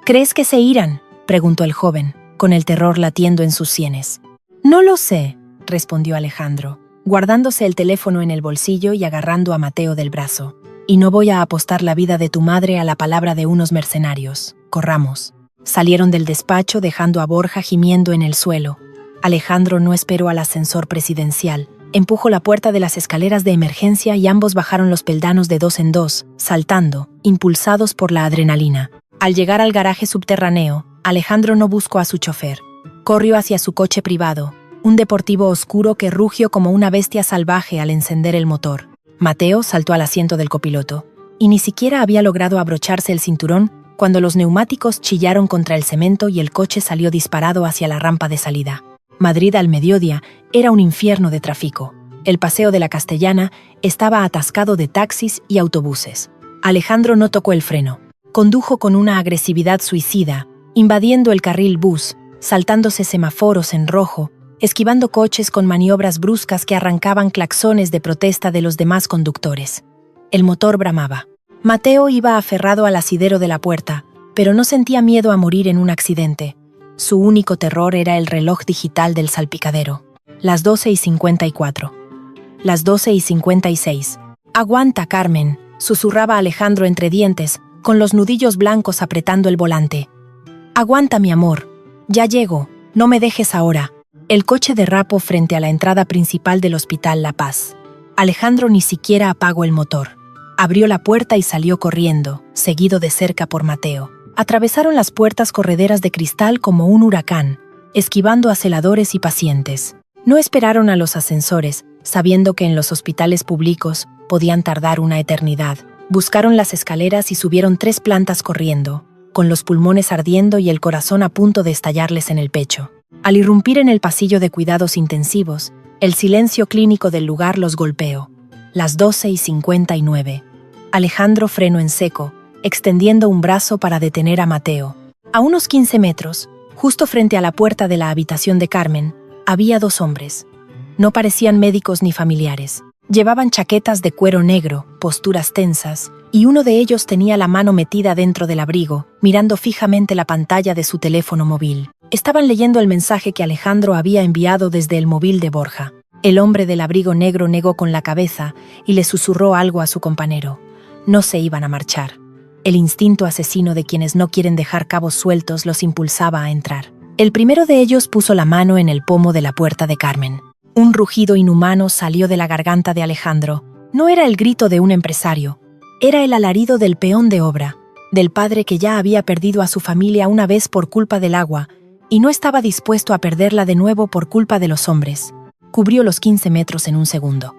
«¿Crees que se irán?», preguntó el joven, con el terror latiendo en sus sienes. «No lo sé», respondió Alejandro, guardándose el teléfono en el bolsillo y agarrando a Mateo del brazo. «Y no voy a apostar la vida de tu madre a la palabra de unos mercenarios. Corramos». Salieron del despacho dejando a Borja gimiendo en el suelo. Alejandro no esperó al ascensor presidencial. Empujó la puerta de las escaleras de emergencia y ambos bajaron los peldaños de 2 en 2, saltando, impulsados por la adrenalina. Al llegar al garaje subterráneo, Alejandro no buscó a su chofer. Corrió hacia su coche privado, un deportivo oscuro que rugió como una bestia salvaje al encender el motor. Mateo saltó al asiento del copiloto, y ni siquiera había logrado abrocharse el cinturón cuando los neumáticos chillaron contra el cemento y el coche salió disparado hacia la rampa de salida. Madrid al mediodía era un infierno de tráfico. El paseo de la Castellana estaba atascado de taxis y autobuses. Alejandro no tocó el freno. Condujo con una agresividad suicida, invadiendo el carril bus, saltándose semáforos en rojo, esquivando coches con maniobras bruscas que arrancaban claxones de protesta de los demás conductores. El motor bramaba. Mateo iba aferrado al asidero de la puerta, pero no sentía miedo a morir en un accidente. Su único terror era el reloj digital del salpicadero. Las 12:54. Las 12:56. «Aguanta, Carmen», susurraba Alejandro entre dientes, con los nudillos blancos apretando el volante. «Aguanta, mi amor. Ya llego. No me dejes ahora». El coche derrapó frente a la entrada principal del Hospital La Paz. Alejandro ni siquiera apagó el motor. Abrió la puerta y salió corriendo, seguido de cerca por Mateo. Atravesaron las puertas correderas de cristal como un huracán, esquivando a celadores y pacientes. No esperaron a los ascensores, sabiendo que en los hospitales públicos podían tardar una eternidad. Buscaron las escaleras y subieron 3 plantas corriendo, con los pulmones ardiendo y el corazón a punto de estallarles en el pecho. Al irrumpir en el pasillo de cuidados intensivos, el silencio clínico del lugar los golpeó. Las 12:59. Alejandro frenó en seco, extendiendo un brazo para detener a Mateo. A unos 15 metros, justo frente a la puerta de la habitación de Carmen, había 2 hombres. No parecían médicos ni familiares. Llevaban chaquetas de cuero negro, posturas tensas, y uno de ellos tenía la mano metida dentro del abrigo, mirando fijamente la pantalla de su teléfono móvil. Estaban leyendo el mensaje que Alejandro había enviado desde el móvil de Borja. El hombre del abrigo negro negó con la cabeza y le susurró algo a su compañero. No se iban a marchar. El instinto asesino de quienes no quieren dejar cabos sueltos los impulsaba a entrar. El primero de ellos puso la mano en el pomo de la puerta de Carmen. Un rugido inhumano salió de la garganta de Alejandro. No era el grito de un empresario. Era el alarido del peón de obra, del padre que ya había perdido a su familia una vez por culpa del agua y no estaba dispuesto a perderla de nuevo por culpa de los hombres. Cubrió los 15 metros en un segundo.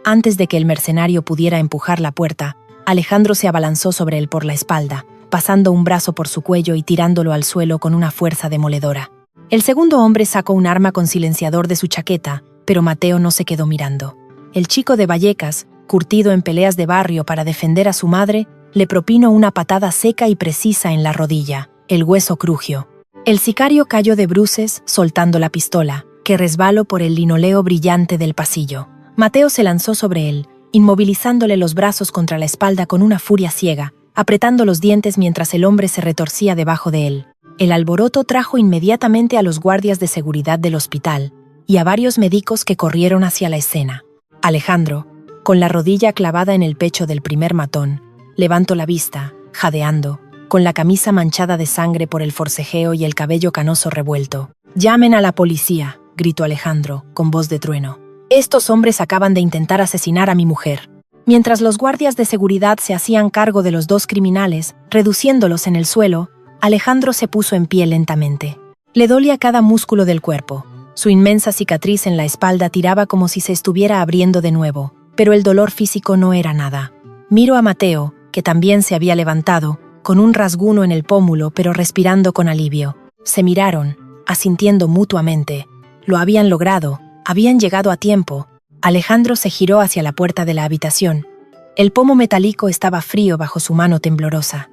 Antes de que el mercenario pudiera empujar la puerta, Alejandro se abalanzó sobre él por la espalda, pasando un brazo por su cuello y tirándolo al suelo con una fuerza demoledora. El segundo hombre sacó un arma con silenciador de su chaqueta, pero Mateo no se quedó mirando. El chico de Vallecas, curtido en peleas de barrio para defender a su madre, le propinó una patada seca y precisa en la rodilla. El hueso crujió. El sicario cayó de bruces, soltando la pistola, que resbaló por el linoleo brillante del pasillo. Mateo se lanzó sobre él, inmovilizándole los brazos contra la espalda con una furia ciega, apretando los dientes mientras el hombre se retorcía debajo de él. El alboroto trajo inmediatamente a los guardias de seguridad del hospital y a varios médicos que corrieron hacia la escena. Alejandro, con la rodilla clavada en el pecho del primer matón, levantó la vista, jadeando, con la camisa manchada de sangre por el forcejeo y el cabello canoso revuelto. «Llamen a la policía», gritó Alejandro, con voz de trueno. «Estos hombres acaban de intentar asesinar a mi mujer». Mientras los guardias de seguridad se hacían cargo de los dos criminales, reduciéndolos en el suelo, Alejandro se puso en pie lentamente. Le dolía cada músculo del cuerpo. Su inmensa cicatriz en la espalda tiraba como si se estuviera abriendo de nuevo, pero el dolor físico no era nada. Miró a Mateo, que también se había levantado, con un rasguño en el pómulo pero respirando con alivio. Se miraron, asintiendo mutuamente. Lo habían logrado, habían llegado a tiempo. Alejandro se giró hacia la puerta de la habitación. El pomo metálico estaba frío bajo su mano temblorosa.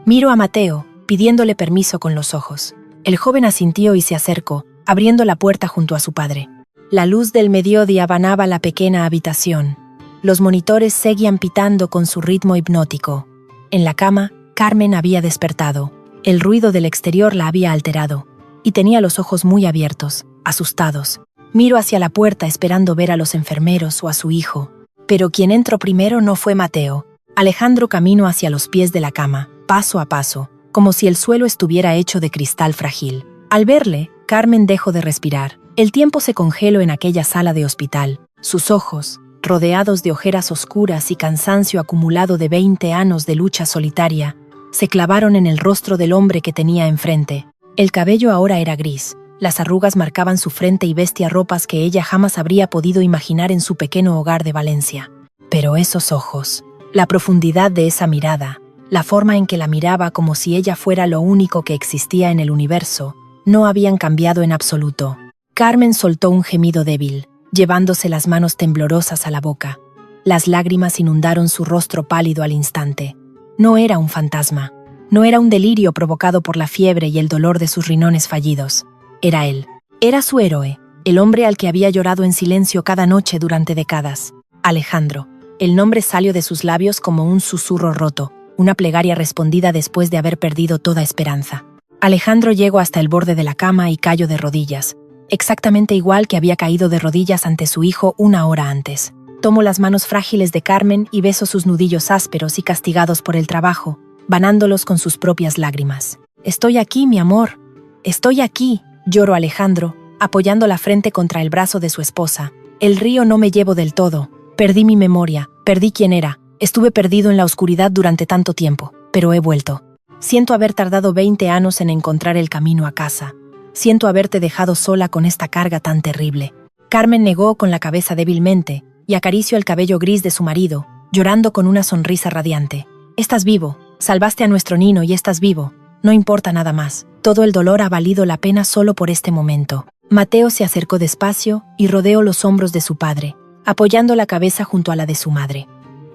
Miró a Mateo, pidiéndole permiso con los ojos. El joven asintió y se acercó, abriendo la puerta junto a su padre. La luz del mediodía banaba la pequeña habitación. Los monitores seguían pitando con su ritmo hipnótico. En la cama, Carmen había despertado. El ruido del exterior la había alterado, y tenía los ojos muy abiertos, asustados. Miró hacia la puerta esperando ver a los enfermeros o a su hijo. Pero quien entró primero no fue Mateo. Alejandro caminó hacia los pies de la cama, paso a paso, como si el suelo estuviera hecho de cristal frágil. Al verle, Carmen dejó de respirar. El tiempo se congeló en aquella sala de hospital. Sus ojos, rodeados de ojeras oscuras y cansancio acumulado de 20 años de lucha solitaria, se clavaron en el rostro del hombre que tenía enfrente. El cabello ahora era gris. Las arrugas marcaban su frente y vestía ropas que ella jamás habría podido imaginar en su pequeño hogar de Valencia. Pero esos ojos, la profundidad de esa mirada, la forma en que la miraba como si ella fuera lo único que existía en el universo, no habían cambiado en absoluto. Carmen soltó un gemido débil, llevándose las manos temblorosas a la boca. Las lágrimas inundaron su rostro pálido al instante. No era un fantasma. No era un delirio provocado por la fiebre y el dolor de sus riñones fallidos. Era él. Era su héroe, el hombre al que había llorado en silencio cada noche durante décadas. Alejandro. El nombre salió de sus labios como un susurro roto, una plegaria respondida después de haber perdido toda esperanza. Alejandro llegó hasta el borde de la cama y cayó de rodillas, exactamente igual que había caído de rodillas ante su hijo una hora antes. Tomó las manos frágiles de Carmen y besó sus nudillos ásperos y castigados por el trabajo, banándolos con sus propias lágrimas. «Estoy aquí, mi amor. Estoy aquí», lloró Alejandro, apoyando la frente contra el brazo de su esposa. «El río no me llevo del todo. Perdí mi memoria, perdí quién era. Estuve perdido en la oscuridad durante tanto tiempo, pero he vuelto. Siento haber tardado 20 años en encontrar el camino a casa. Siento haberte dejado sola con esta carga tan terrible». Carmen negó con la cabeza débilmente y acarició el cabello gris de su marido, llorando con una sonrisa radiante. «Estás vivo, salvaste a nuestro niño y estás vivo. No importa nada más. Todo el dolor ha valido la pena solo por este momento». Mateo se acercó despacio y rodeó los hombros de su padre, apoyando la cabeza junto a la de su madre.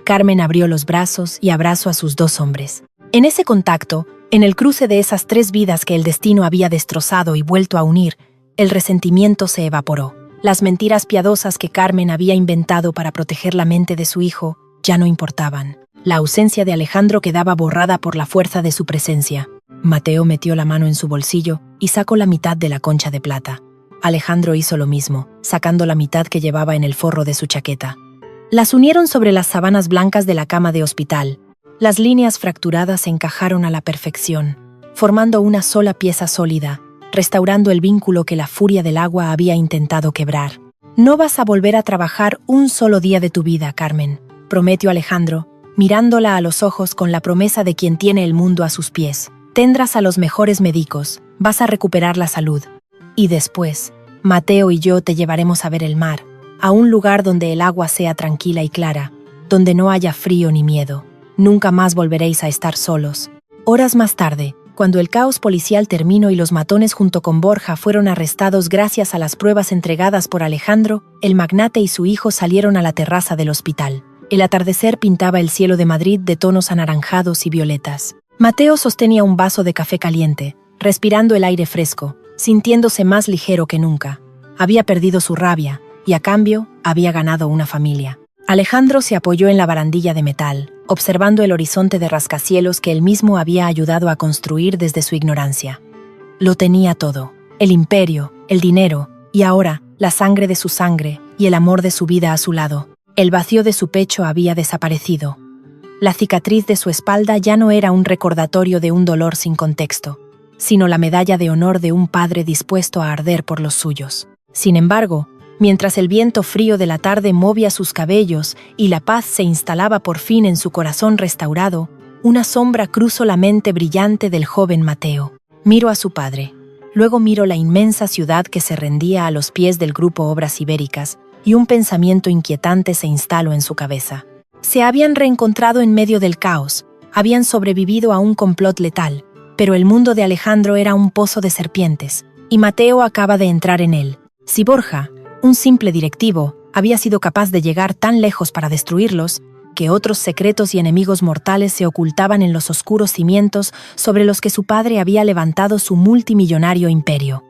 Carmen abrió los brazos y abrazó a sus dos hombres. En ese contacto, en el cruce de esas 3 vidas que el destino había destrozado y vuelto a unir, el resentimiento se evaporó. Las mentiras piadosas que Carmen había inventado para proteger la mente de su hijo ya no importaban. La ausencia de Alejandro quedaba borrada por la fuerza de su presencia. Mateo metió la mano en su bolsillo y sacó la mitad de la concha de plata. Alejandro hizo lo mismo, sacando la mitad que llevaba en el forro de su chaqueta. Las unieron sobre las sábanas blancas de la cama de hospital. Las líneas fracturadas se encajaron a la perfección, formando una sola pieza sólida, restaurando el vínculo que la furia del agua había intentado quebrar. «No vas a volver a trabajar un solo día de tu vida, Carmen», prometió Alejandro, mirándola a los ojos con la promesa de quien tiene el mundo a sus pies. «Tendrás a los mejores médicos, vas a recuperar la salud. Y después, Mateo y yo te llevaremos a ver el mar, a un lugar donde el agua sea tranquila y clara, donde no haya frío ni miedo. Nunca más volveréis a estar solos». Horas más tarde, cuando el caos policial terminó y los matones junto con Borja fueron arrestados gracias a las pruebas entregadas por Alejandro, el magnate y su hijo salieron a la terraza del hospital. El atardecer pintaba el cielo de Madrid de tonos anaranjados y violetas. Mateo sostenía un vaso de café caliente, respirando el aire fresco, sintiéndose más ligero que nunca. Había perdido su rabia y, a cambio, había ganado una familia. Alejandro se apoyó en la barandilla de metal, observando el horizonte de rascacielos que él mismo había ayudado a construir desde su ignorancia. Lo tenía todo: el imperio, el dinero, y ahora, la sangre de su sangre y el amor de su vida a su lado. El vacío de su pecho había desaparecido. La cicatriz de su espalda ya no era un recordatorio de un dolor sin contexto, sino la medalla de honor de un padre dispuesto a arder por los suyos. Sin embargo, mientras el viento frío de la tarde movía sus cabellos y la paz se instalaba por fin en su corazón restaurado, una sombra cruzó la mente brillante del joven Mateo. Miró a su padre. Luego miró la inmensa ciudad que se rendía a los pies del Grupo Obras Ibéricas, y un pensamiento inquietante se instaló en su cabeza. Se habían reencontrado en medio del caos, habían sobrevivido a un complot letal, pero el mundo de Alejandro era un pozo de serpientes, y Mateo acaba de entrar en él. Si Borja, un simple directivo, había sido capaz de llegar tan lejos para destruirlos, que otros secretos y enemigos mortales se ocultaban en los oscuros cimientos sobre los que su padre había levantado su multimillonario imperio.